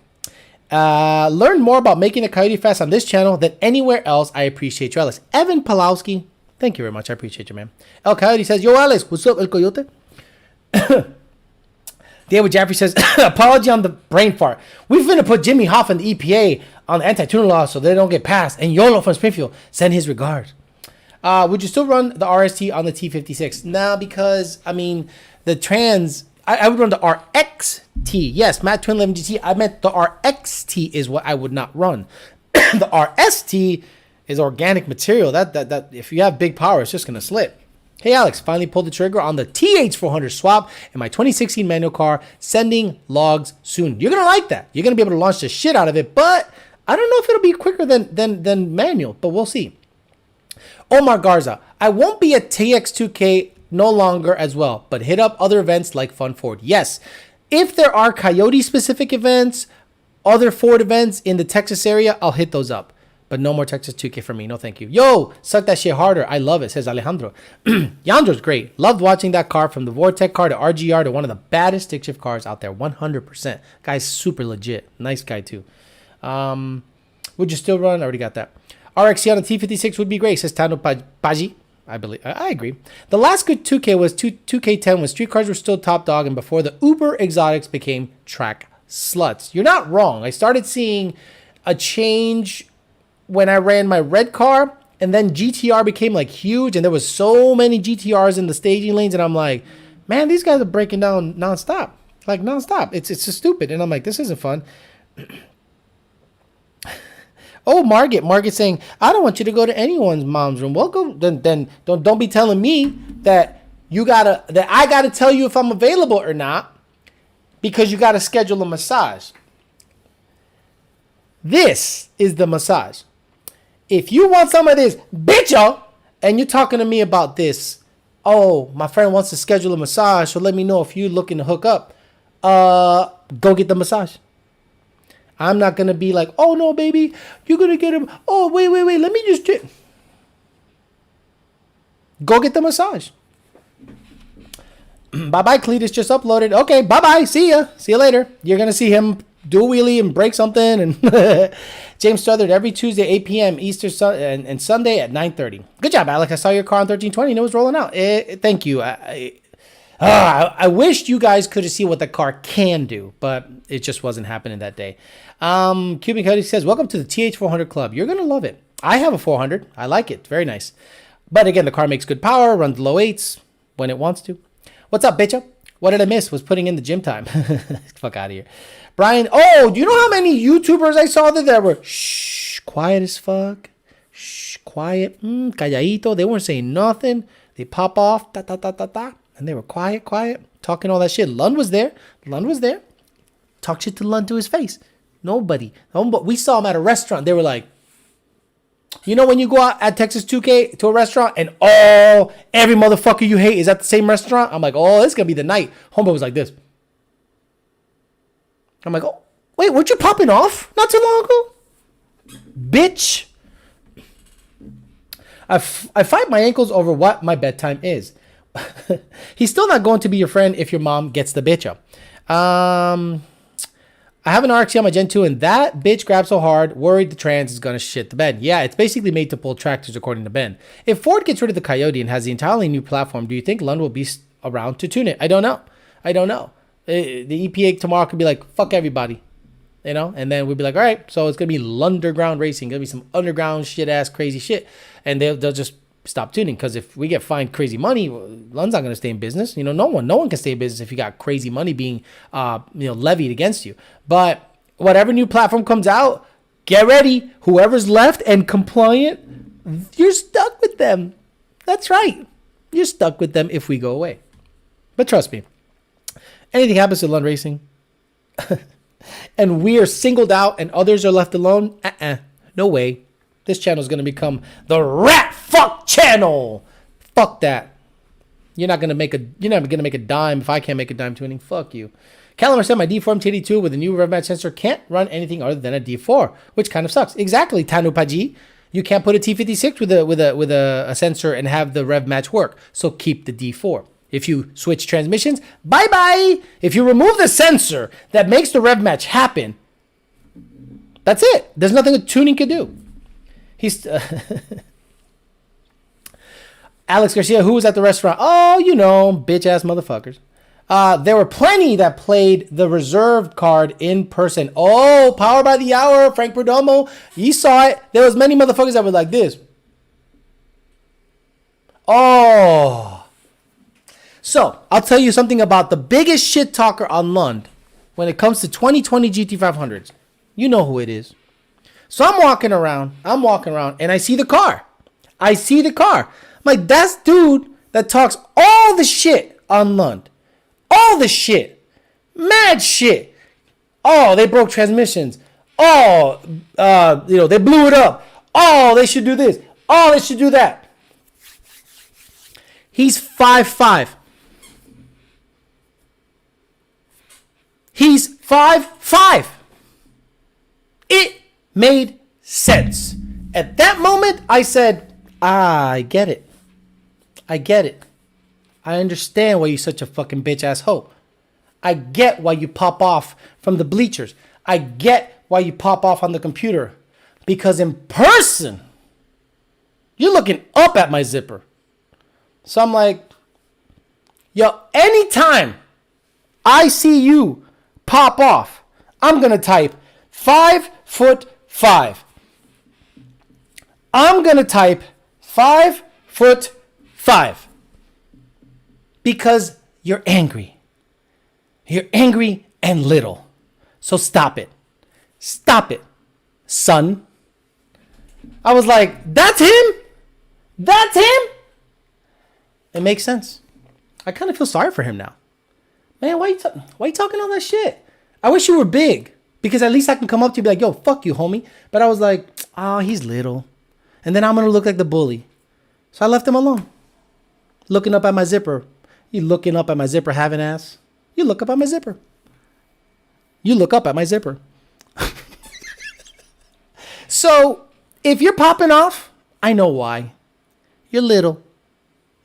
Learn more about making a Coyote Fest on this channel than anywhere else. I appreciate you, Alice. Evan Pulowski. Thank you very much. I appreciate you, man. El Coyote says, yo, Alex, what's up, El Coyote? David Jaffrey says, apology on the brain fart. We're going to put Jimmy Hoff and the EPA on the anti-tuner law so they don't get passed. And Yolo from Springfield, send his regards. Would you still run the RST on the T56? No, because, I mean, the trans... I would run the RXT. Yes, Matt Twin 11 GT. I meant the RXT is what I would not run. The RST is organic material. That if you have big power, it's just going to slip. Hey, Alex, finally pulled the trigger on the TH400 swap in my 2016 manual car, sending logs soon. You're going to like that. You're going to be able to launch the shit out of it, but I don't know if it'll be quicker than manual, but we'll see. Omar Garza, I won't be at TX2k no longer as well, but hit up other events like Fun Ford. Yes, if there are Coyote-specific events, other Ford events in the Texas area, I'll hit those up. But no more Texas 2K for me. No, thank you. Yo, suck that shit harder. I love it, says Alejandro. Yandro's great. Loved watching that car from the Vortec car to RGR to one of the baddest stick shift cars out there. 100%. Guy's super legit. Nice guy, too. Would you still run? I already got that. RXC on the T56 would be great, says Tano Paji. I believe. I agree. The last good 2K was 2K10 when street cars were still top dog and before the uber exotics became track sluts. You're not wrong. I started seeing a change when I ran my red car, and then GTR became like huge, and there was so many GTRs in the staging lanes, and I'm like, man, these guys are breaking down nonstop. Like nonstop. It's just stupid. And I'm like, this isn't fun. Oh, Margaret saying, I don't want you to go to anyone's mom's room. Well, go then don't be telling me that I gotta tell you if I'm available or not, because you gotta schedule a massage. This is the massage. If you want some of this, bitch, and you're talking to me about this, oh, my friend wants to schedule a massage, so let me know if you're looking to hook up. Go get the massage. I'm not going to be like, oh, no, baby, you're going to get him. Oh, wait, let me just... Go get the massage. Bye-bye, Cletus just uploaded. Okay, bye-bye. See ya. See you later. You're going to see him do a wheelie and break something. And James Struthers, every Tuesday, 8 p.m. Easter and Sunday at 9:30. Good job, Alex. I saw your car on 1320 and it was rolling out. Thank you. I wish you guys could have seen what the car can do, but it just wasn't happening that day. Cuban Cody says, welcome to the TH400 Club. You're going to love it. I have a 400. I like it. Very nice. But again, the car makes good power, runs low 8s when it wants to. What's up, bitch? What did I miss? Was putting in the gym time. Fuck out of here. Brian, oh, do you know how many YouTubers I saw that were quiet as fuck? Quiet. Calladito. They weren't saying nothing. They pop off. Ta, ta, ta, ta, ta. And they were quiet. Talking all that shit. Lund was there. Talk shit to Lund to his face. Nobody. We saw him at a restaurant. They were like, you know when you go out at Texas 2K to a restaurant and every motherfucker you hate is at the same restaurant? I'm like, oh, this is going to be the night. Homeboy was like this. I'm like, oh, wait, weren't you popping off not too long ago? Bitch. I fight my ankles over what my bedtime is. He's still not going to be your friend if your mom gets the bitch up. I have an RXC on my Gen 2 and that bitch grabbed so hard, worried the trans is going to shit the bed. Yeah, it's basically made to pull tractors according to Ben. If Ford gets rid of the Coyote and has the entirely new platform, do you think Lund will be around to tune it? I don't know. The EPA tomorrow could be like, fuck everybody. You know? And then we'd be like, all right, so it's going to be Lunderground racing. Going to be some underground shit-ass crazy shit. And they'll just stop tuning because if we get fined crazy money, Lund's not going to stay in business. You know, no one can stay in business if you got crazy money being levied against you. But whatever new platform comes out, get ready. Whoever's left and compliant, you're stuck with them. That's right. You're stuck with them if we go away. But trust me, anything happens to Lund Racing and we are singled out and others are left alone, no way. This channel is going to become the rat fuck channel. Fuck that. You're not going to make a dime if I can't make a dime tuning. Fuck you. Calimer said my D4 MT82 with a new rev match sensor can't run anything other than a D4, which kind of sucks. Exactly, Tanu Paji. You can't put a T56 with a sensor and have the rev match work. So keep the D4. If you switch transmissions, bye-bye. If you remove the sensor that makes the rev match happen, that's it. There's nothing a tuning can do. Alex Garcia, who was at the restaurant? Oh, you know, bitch-ass motherfuckers. There were plenty that played the reserved card in person. Oh, Power by the Hour, Frank Perdomo. You saw it. There was many motherfuckers that were like this. Oh. So, I'll tell you something about the biggest shit talker on Lund when it comes to 2020 GT500s. You know who it is. So I'm walking around, and I see the car. I'm like, that's dude that talks all the shit on Lund. All the shit. Mad shit. Oh, they broke transmissions. Oh, they blew it up. Oh, they should do this. Oh, they should do that. He's 5'5". He's 5'5". It made sense. At that moment, I said, I get it. I understand why you're such a fucking bitch-ass hoe. I get why you pop off from the bleachers. I get why you pop off on the computer. Because in person, you're looking up at my zipper. So I'm like, yo, anytime I see you pop off, I'm going to type 5'5". I'm going to type 5'5". Because you're angry. You're angry and little. So stop it. Stop it, son. I was like, that's him? That's him? It makes sense. I kind of feel sorry for him now. Man, why you talking all that shit? I wish you were big. Because at least I can come up to you and be like, yo, fuck you, homie. But I was like, oh, he's little. And then I'm going to look like the bully. So I left him alone. Looking up at my zipper. You looking up at my zipper, having ass? You look up at my zipper. You look up at my zipper. So if you're popping off, I know why. You're little.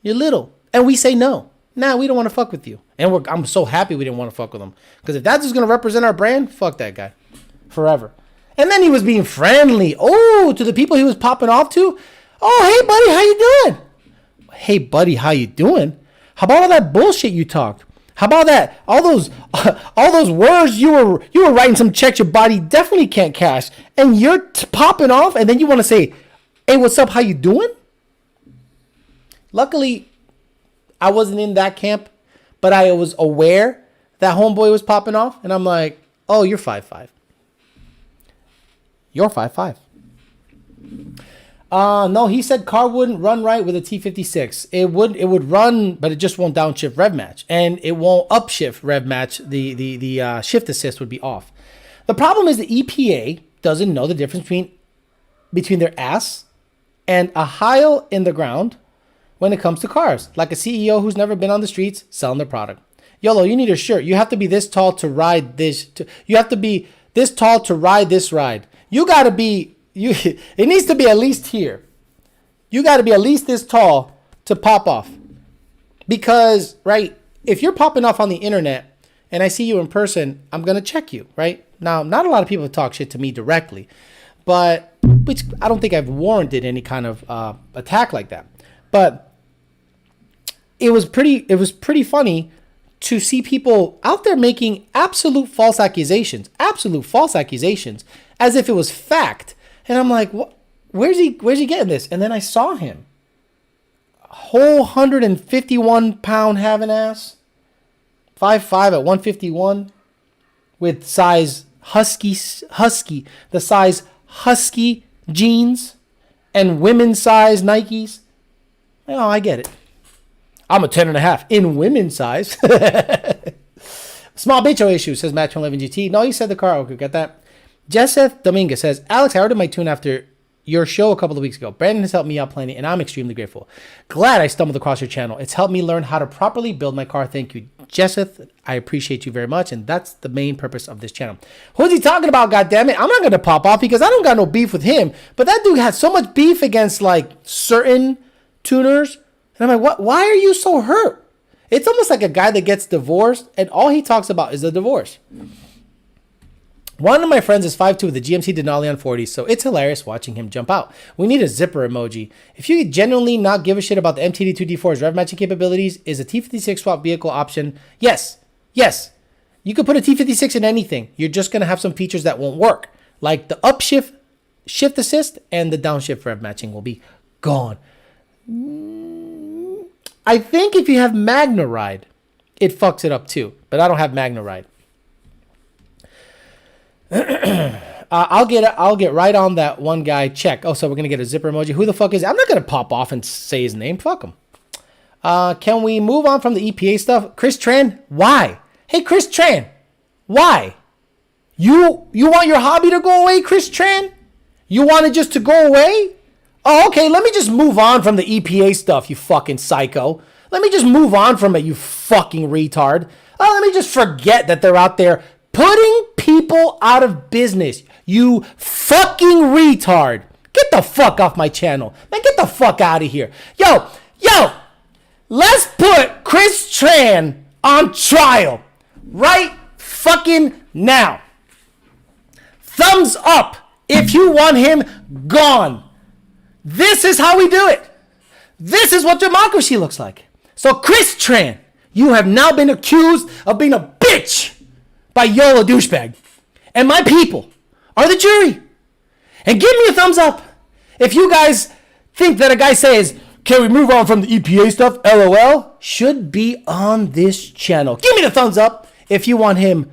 You're little. And we say no. Nah, we don't want to fuck with you. And I'm so happy we didn't want to fuck with him. Because if that's who's going to represent our brand, fuck that guy. Forever. And then he was being friendly. Oh, to the people he was popping off to. Oh, hey, buddy, how you doing? Hey, buddy, how you doing? How about all that bullshit you talked? How about that? All those words you were writing some checks your body definitely can't cash. And you're popping off and then you want to say, hey, what's up? How you doing? Luckily, I wasn't in that camp, but I was aware that homeboy was popping off. And I'm like, oh, you're 5'5". You're 5'5". No, he said car wouldn't run right with a T56. It would run, but it just won't downshift rev match, and it won't upshift rev match. The shift assist would be off. The problem is the EPA doesn't know the difference between their ass and a hile in the ground when it comes to cars. Like a CEO who's never been on the streets selling their product. YOLO, you need a shirt. You have to be this tall to ride this. You have to be this tall to ride this ride. You got to be. It needs to be at least here. You got to be at least this tall to pop off. Because, right, if you're popping off on the internet and I see you in person, I'm going to check you, right? Now, not a lot of people talk shit to me directly, but which I don't think I've warranted any kind of attack like that. But it was pretty funny to see people out there making absolute false accusations as if it was fact. And I'm like, what? Where's he getting this? And then I saw him. Whole 151 pound having ass. 5'5" at 151. With size husky, the size husky jeans. And women's size Nikes. Oh, I get it. I'm a 10.5 in women's size. Small bitcho issue, says Match 11 GT. No, you said the car. Okay, got that. Jesseth Dominguez says, Alex, I ordered my tune after your show a couple of weeks ago. Brandon has helped me out plenty, and I'm extremely grateful. Glad I stumbled across your channel. It's helped me learn how to properly build my car. Thank you, Jesseth. I appreciate you very much, and that's the main purpose of this channel. Who's he talking about, goddammit? I'm not going to pop off because I don't got no beef with him, but that dude has so much beef against, like, certain tuners, and I'm like, why are you so hurt? It's almost like a guy that gets divorced, and all he talks about is the divorce. One of my friends is 5'2" with a GMC Denali on 40, so it's hilarious watching him jump out. We need a zipper emoji. If you genuinely not give a shit about the MTD2D4's rev matching capabilities, is a T56 swap vehicle option? Yes. You could put a T56 in anything. You're just going to have some features that won't work. Like the upshift, shift assist, and the downshift rev matching will be gone. I think if you have Magna Ride, it fucks it up too. But I don't have Magna Ride. I'll get right on that one guy. Check. Oh, so we're gonna get a zipper emoji. Who the fuck is? I'm not gonna pop off and say his name. Fuck him. Can we move on from the EPA stuff? Chris Tran. Why? Hey, Chris Tran. Why? You want your hobby to go away, Chris Tran? You want it just to go away? Oh, okay. Let me just move on from the EPA stuff. You fucking psycho. Let me just move on from it. You fucking retard. Oh, let me just forget that they're out there putting people out of business. You fucking retard. Get the fuck off my channel. Man, get the fuck out of here. Yo, let's put Chris Tran on trial right fucking now. Thumbs up if you want him gone. This is how we do it. This is what democracy looks like. So Chris Tran, you have now been accused of being a bitch by YOLO douchebag. And my people are the jury. And give me a thumbs up if you guys think that a guy says, can we move on from the EPA stuff? LOL. Should be on this channel. Give me the thumbs up if you want him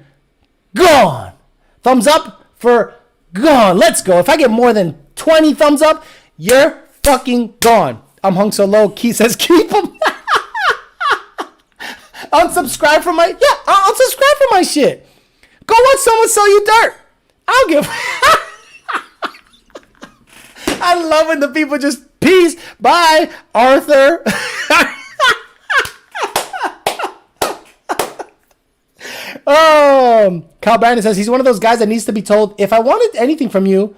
gone. Thumbs up for gone. Let's go. If I get more than 20 thumbs up, you're fucking gone. I'm hung so low. Key says keep him. Unsubscribe from my... Yeah, I'll subscribe from my shit. Go watch someone sell you dirt. I'll give. I love when the people just peace. Bye, Arthur. Kyle Brandon says he's one of those guys that needs to be told, if I wanted anything from you,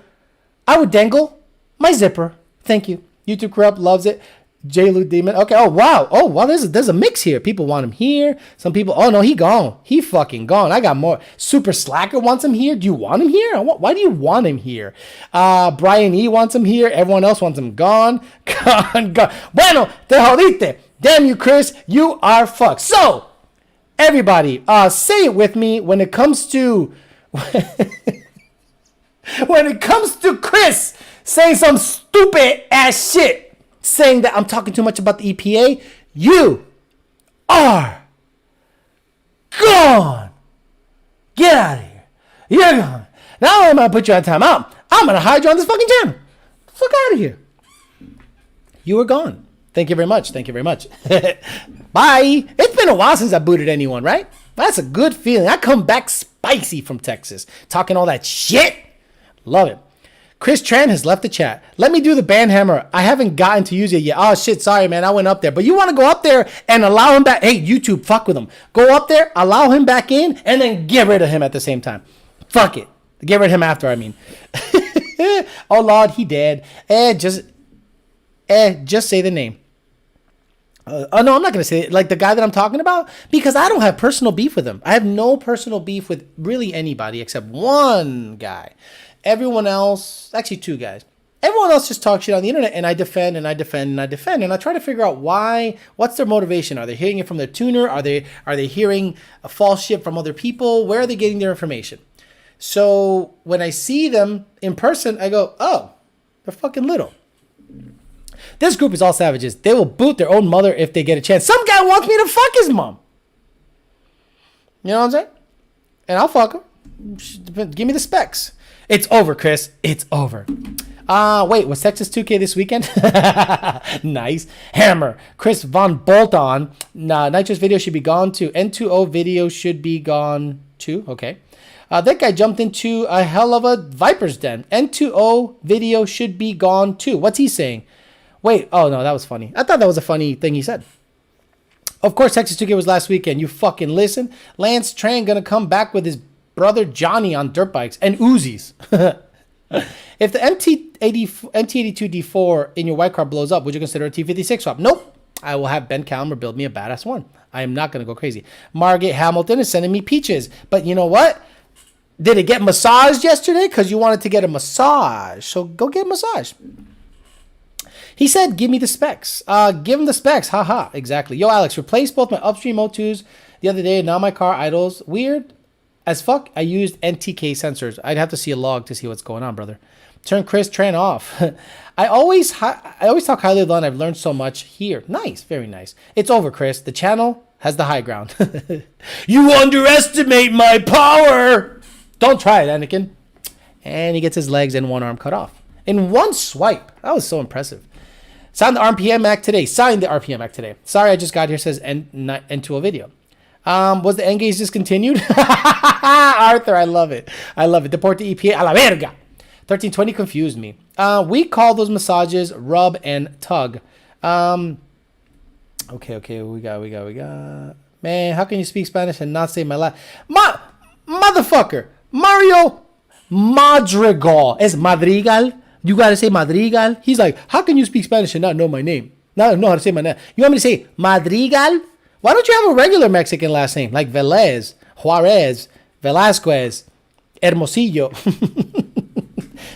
I would dangle my zipper. Thank you. YouTube Corrupt loves it. J. Lou Demon. Okay. Oh, wow. Oh, well, there's a mix here. People want him here. Some people, oh, no, he gone. He fucking gone. I got more. Super Slacker wants him here. Do you want him here? Why do you want him here? Brian E. wants him here. Everyone else wants him gone. Gone. Bueno, te jodiste. Damn you, Chris. You are fucked. So, everybody, say it with me when it comes to... when it comes to Chris saying some stupid ass shit, saying that I'm talking too much about the EPA, you are gone. Get out of here. You're gone. Now I'm going to put you on timeout. I'm going to hide you on this fucking channel. Fuck out of here. You are gone. Thank you very much. Thank you very much. Bye. It's been a while since I booted anyone, right? That's a good feeling. I come back spicy from Texas, talking all that shit. Love it. Chris Tran has left the chat. Let me do the band hammer. I haven't gotten to use it yet. Oh, shit. Sorry, man. I went up there. But you want to go up there and allow him back. Hey, YouTube, fuck with him. Go up there, allow him back in, and then get rid of him at the same time. Fuck it. Get rid of him after, I mean. Oh, Lord, he dead. Just say the name. No, I'm not going to say it. Like the guy that I'm talking about, because I don't have personal beef with him. I have no personal beef with really anybody except one guy. Everyone else, actually two guys. Everyone else just talks shit on the internet, and I defend and I defend and I defend, and I try to figure out why. What's their motivation? Are they hearing it from their tuner? Are they hearing a false shit from other people? Where are they getting their information? So when I see them in person, I go, oh, they're fucking little. This group is all savages. They will boot their own mother if they get a chance. Some guy wants me to fuck his mom. You know what I'm saying? And I'll fuck her. Give me the specs. It's over, Chris. It's over. Wait, was Texas 2K this weekend? Nice. Hammer. Chris Von Bolton. Nitrous video should be gone too. N2O video should be gone too. Okay. That guy jumped into a hell of a viper's den. N2O video should be gone too. What's he saying? Wait. Oh, no, that was funny. I thought that was a funny thing he said. Of course, Texas 2K was last weekend. You fucking listen. Lance Tran gonna come back with his brother Johnny on dirt bikes and Uzis. If the MT82 D4 in your white car blows up, would you consider a T56 swap? Nope. I will have Ben Calmer build me a badass one. I am not going to go crazy. Margate Hamilton is sending me peaches. But you know what? Did it get massaged yesterday? Because you wanted to get a massage. So go get a massage. He said, give me the specs. Give him the specs. Haha. Exactly. Yo, Alex, replace both my upstream O2s the other day. Now my car idles. Weird as fuck. I used NTK sensors. I'd have to see a log to see what's going on, brother. Turn Chris Tran off. I always talk highly of Lon. I've learned so much here. Nice. Very nice. It's over, Chris. The channel has the high ground. You underestimate my power. Don't try it, Anakin. And he gets his legs and one arm cut off. In one swipe. That was so impressive. Signed the RPM Act today. Signed the RPM Act today. Sorry, I just got here. Says into a video. Was the N-Gauge discontinued? Arthur, I love it. I love it. Deport the EPA. A la verga. 1320 confused me. We call those massages rub and tug. Okay. We got. Man, how can you speak Spanish and not say my last? Motherfucker. Mario Madrigal. Es Madrigal. You got to say Madrigal. He's like, how can you speak Spanish and not know my name? Not know how to say my name. You want me to say Madrigal? Why don't you have a regular Mexican last name? Like Velez, Juarez, Velasquez, Hermosillo.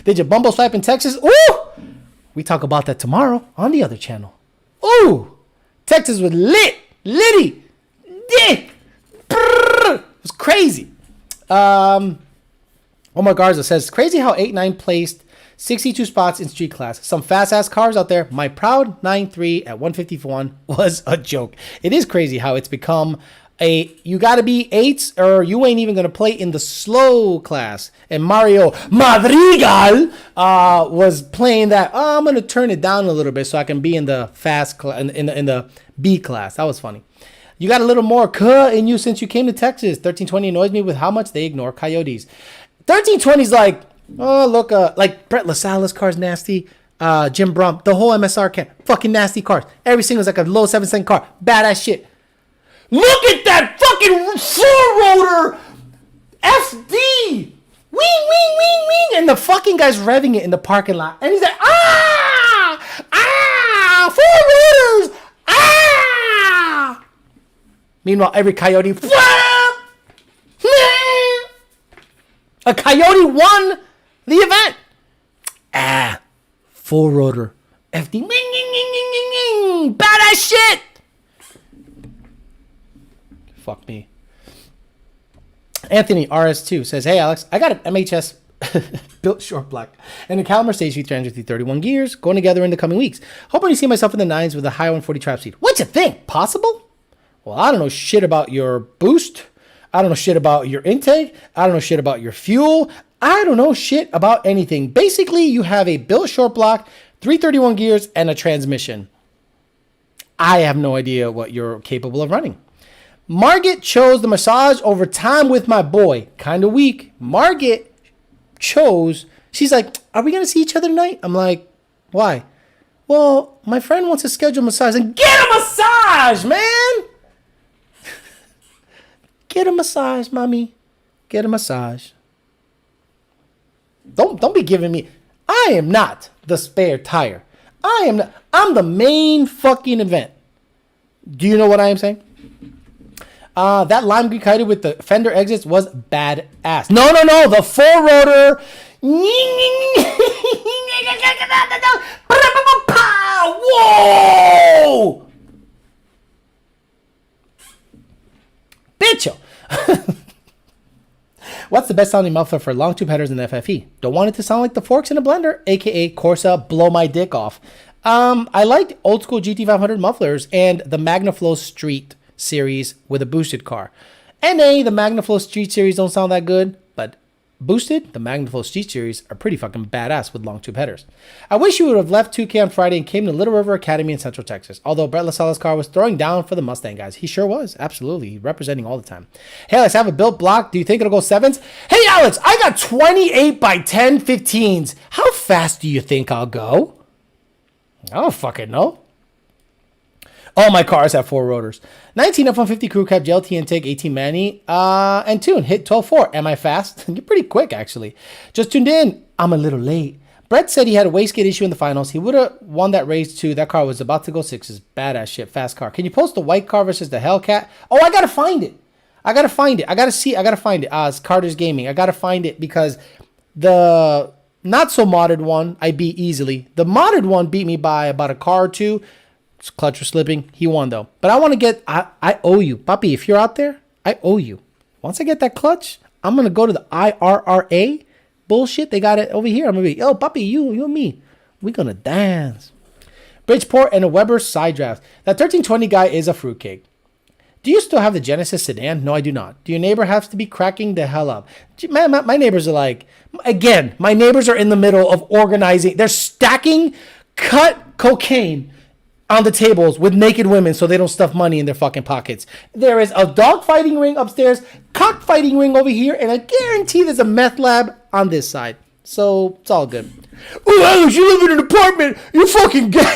Did you bumble swipe in Texas? Ooh! We talk about that tomorrow on the other channel. Ooh! Texas was lit. Litty. Dick. It was crazy. Omar Garza says, crazy how 8-9 placed 62 spots in street class. Some fast-ass cars out there. My proud 9.3 at 151 was a joke. It is crazy how it's become you got to be 8s or you ain't even going to play in the slow class. And Mario Madrigal was playing that. Oh, I'm going to turn it down a little bit so I can be in the fast class, in the B class. That was funny. You got a little more in you since you came to Texas. 1320 annoys me with how much they ignore coyotes. 1320's like, oh, look, like Brett LaSalle's car's nasty. Jim Brum, the whole MSR can fucking nasty cars. Every single is like a low 7-cent car. Badass shit. Look at that fucking four-rotor FD. Wing, wing, wing, wing. And the fucking guy's revving it in the parking lot. And he's like, four rotors. Meanwhile, every coyote, a coyote won the event. Full rotor. FD. Wing, wing, wing, wing, wing, wing. Badass shit. Fuck me. Anthony RS2 says, hey, Alex, I got an MHS built short black and a Calmer Stage V300 31 gears going together in the coming weeks. Hoping to see myself in the 9s with a high 140 trap speed. What you think? Possible? Well, I don't know shit about your boost. I don't know shit about your intake. I don't know shit about your fuel. I don't know shit about anything. Basically, you have a built short block, 331 gears, and a transmission. I have no idea what you're capable of running. Margit chose the massage over time with my boy. Kind of weak. Margit chose. She's like, are we going to see each other tonight? I'm like, why? Well, my friend wants to schedule a massage. And get a massage, man! Get a massage, mommy. Get a massage. Don't be giving me. I am not the spare tire. I'm the main fucking event. Do you know what I am saying? That lime green coyote with the fender exits was badass. No. The four rotor. Whoa! Bitch. What's the best sounding muffler for long tube headers in the FFE? Don't want it to sound like the forks in a blender, aka Corsa blow my dick off. I liked old school GT500 mufflers and the MagnaFlow Street series with a boosted car. NA, the MagnaFlow Street series don't sound that good, but boosted, the MagnaFlow Street series are pretty fucking badass with long tube headers. I wish you would have left 2K on Friday and came to Little River Academy in Central Texas. Although Brett LaSalle's car was throwing down for the Mustang guys. He sure was. Absolutely. Representing all the time. Hey, Alex, I have a built block. Do you think it'll go 7s? Hey, Alex, I got 28 by 10 15s. How fast do you think I'll go? I don't fucking know. All my cars have 4 rotors. 19 F-150 crew cab, GLT intake, 18 Manny, and tune. Hit 12.4. Am I fast? You're pretty quick, actually. Just tuned in. I'm a little late. Brett said he had a wastegate issue in the finals. He would have won that race, too. That car was about to go 6s. Badass shit. Fast car. Can you post the white car versus the Hellcat? Oh, I got to find it. I got to find it. I got to see. I got to find it. It's Carter's Gaming. I got to find it because the not so modded one I beat easily. The modded one beat me by about a car or two. Clutch was slipping. He won, though. But I want to get... I owe you. Papi, if you're out there, I owe you. Once I get that clutch, I'm going to go to the IRRA bullshit. They got it over here. I'm going to be, yo, Papi, you and me. We're going to dance. Bridgeport and a Weber side draft. That 1320 guy is a fruitcake. Do you still have the Genesis sedan? No, I do not. Do your neighbor have to be cracking the hell up? Man, my neighbors are like... Again, my neighbors are in the middle of organizing. They're stacking cut cocaine on the tables with naked women so they don't stuff money in their fucking pockets. There is a dog fighting ring upstairs, cockfighting ring over here, and I guarantee there's a meth lab on this side. So it's all good. Oh, Alex, you live in an apartment. You're fucking gay.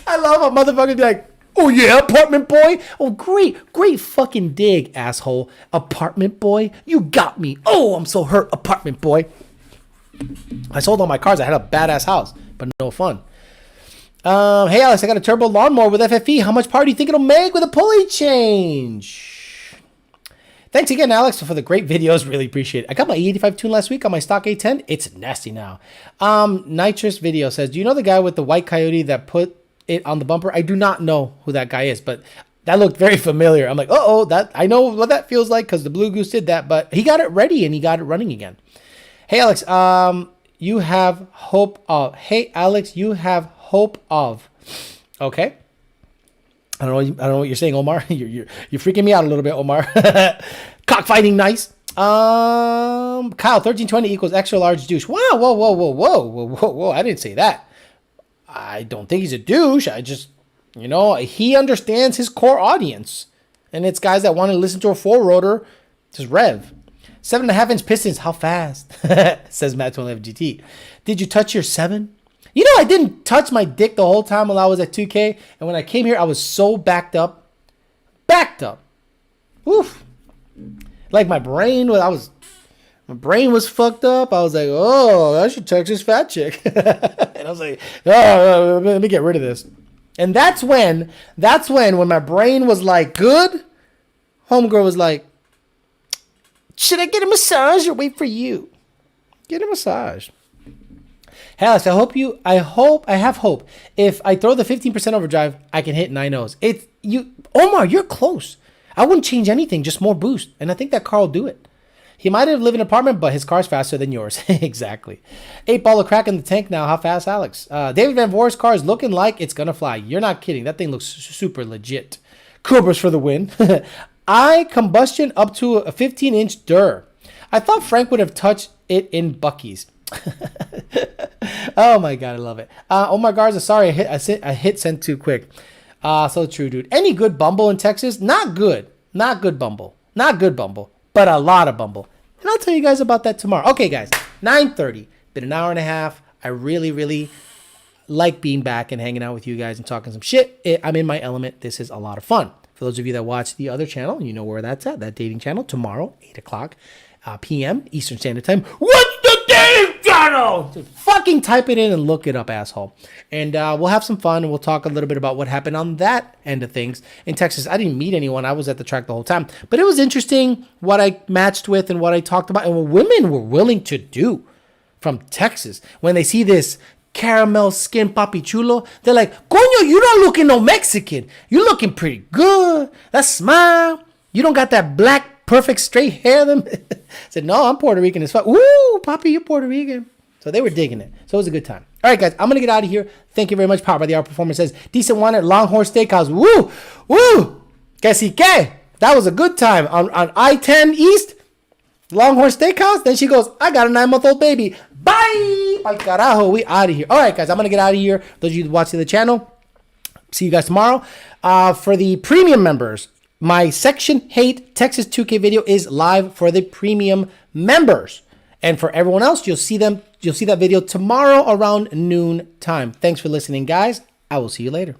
I love a motherfucker be like, oh yeah, apartment boy. Oh, great fucking dig, asshole. Apartment boy, you got me. Oh, I'm so hurt, apartment boy. I sold all my cars. I had a badass house, but no fun. Hey, Alex, I got a turbo lawnmower with FFE. How much power do you think it'll make with a pulley change? Thanks again, Alex, for the great videos. Really appreciate it. I got my E85 tune last week on my stock A10. It's nasty now. Nitrous Video says, do you know the guy with the white coyote that put it on the bumper? I do not know who that guy is, but that looked very familiar. I'm like, that I know what that feels like because the Blue Goose did that, but he got it ready and he got it running again. Hey, Alex, you have hope of. Hey, Alex, you have hope of. Okay. I don't know what you're saying, Omar. You're freaking me out a little bit, Omar. Cockfighting, nice. Kyle, 1320 equals extra large douche. Wow, whoa. I didn't say that. I don't think he's a douche. I just, he understands his core audience. And it's guys that want to listen to a 4-rotor, just rev. 7.5-inch pistons, how fast? Says Matt211 GT. Did you touch your 7? You know, I didn't touch my dick the whole time while I was at 2K. And when I came here, I was so backed up. Oof. Like my brain was fucked up. I was like, oh, I should text this fat chick. And I was like, oh, let me get rid of this. And that's when my brain was like, good, homegirl was like, should I get a massage or wait for you? Get a massage. Hey, Alex, I have hope. If I throw the 15% overdrive, I can hit 9.0s. Omar, you're close. I wouldn't change anything, just more boost. And I think that car will do it. He might have lived in an apartment, but his car's faster than yours. Exactly. 8-ball of crack in the tank now. How fast, Alex? David Van Voor's car is looking like it's going to fly. You're not kidding. That thing looks super legit. Cobras for the win. I combustion up to a 15-inch Dur. I thought Frank would have touched it in Bucky's. Oh, my God. I love it. Omar Garza, sorry. I hit send too quick. So true, dude. Any good Bumble in Texas? Not good. Not good Bumble. But a lot of Bumble. And I'll tell you guys about that tomorrow. Okay, guys, 9:30. Been an hour and a half. I really, really like being back and hanging out with you guys and talking some shit. I'm in my element. This is a lot of fun. For those of you that watch the other channel, you know where that's at. That dating channel tomorrow, 8 o'clock p.m. Eastern Standard Time. What's the dating channel? Just fucking type it in and look it up, asshole. And we'll have some fun, and we'll talk a little bit about what happened on that end of things in Texas. I didn't meet anyone. I was at the track the whole time. But it was interesting what I matched with and what I talked about and what women were willing to do from Texas. When they see this caramel skin papi chulo, they're like, coño, you don't looking no Mexican. You looking pretty good. That smile. You don't got that black, perfect, straight hair. Them said, no, I'm Puerto Rican as fuck. Ooh, papi, you're Puerto Rican. So they were digging it. So it was a good time. All right, guys, I'm going to get out of here. Thank you very much. Power by the Hour Performance says, decent one at Longhorn Steakhouse. Woo, woo. Que si que. That was a good time. On I-10 East, Longhorn Steakhouse. Then she goes, I got a 9-month-old baby. Bye. Bye, carajo. We out of here. All right, guys, I'm going to get out of here. Those of you watching the channel, see you guys tomorrow. For the premium members, my Section Hate Texas 2K video is live for the premium members. And for everyone else, you'll see that video tomorrow around noon time. Thanks for listening, guys. I will see you later.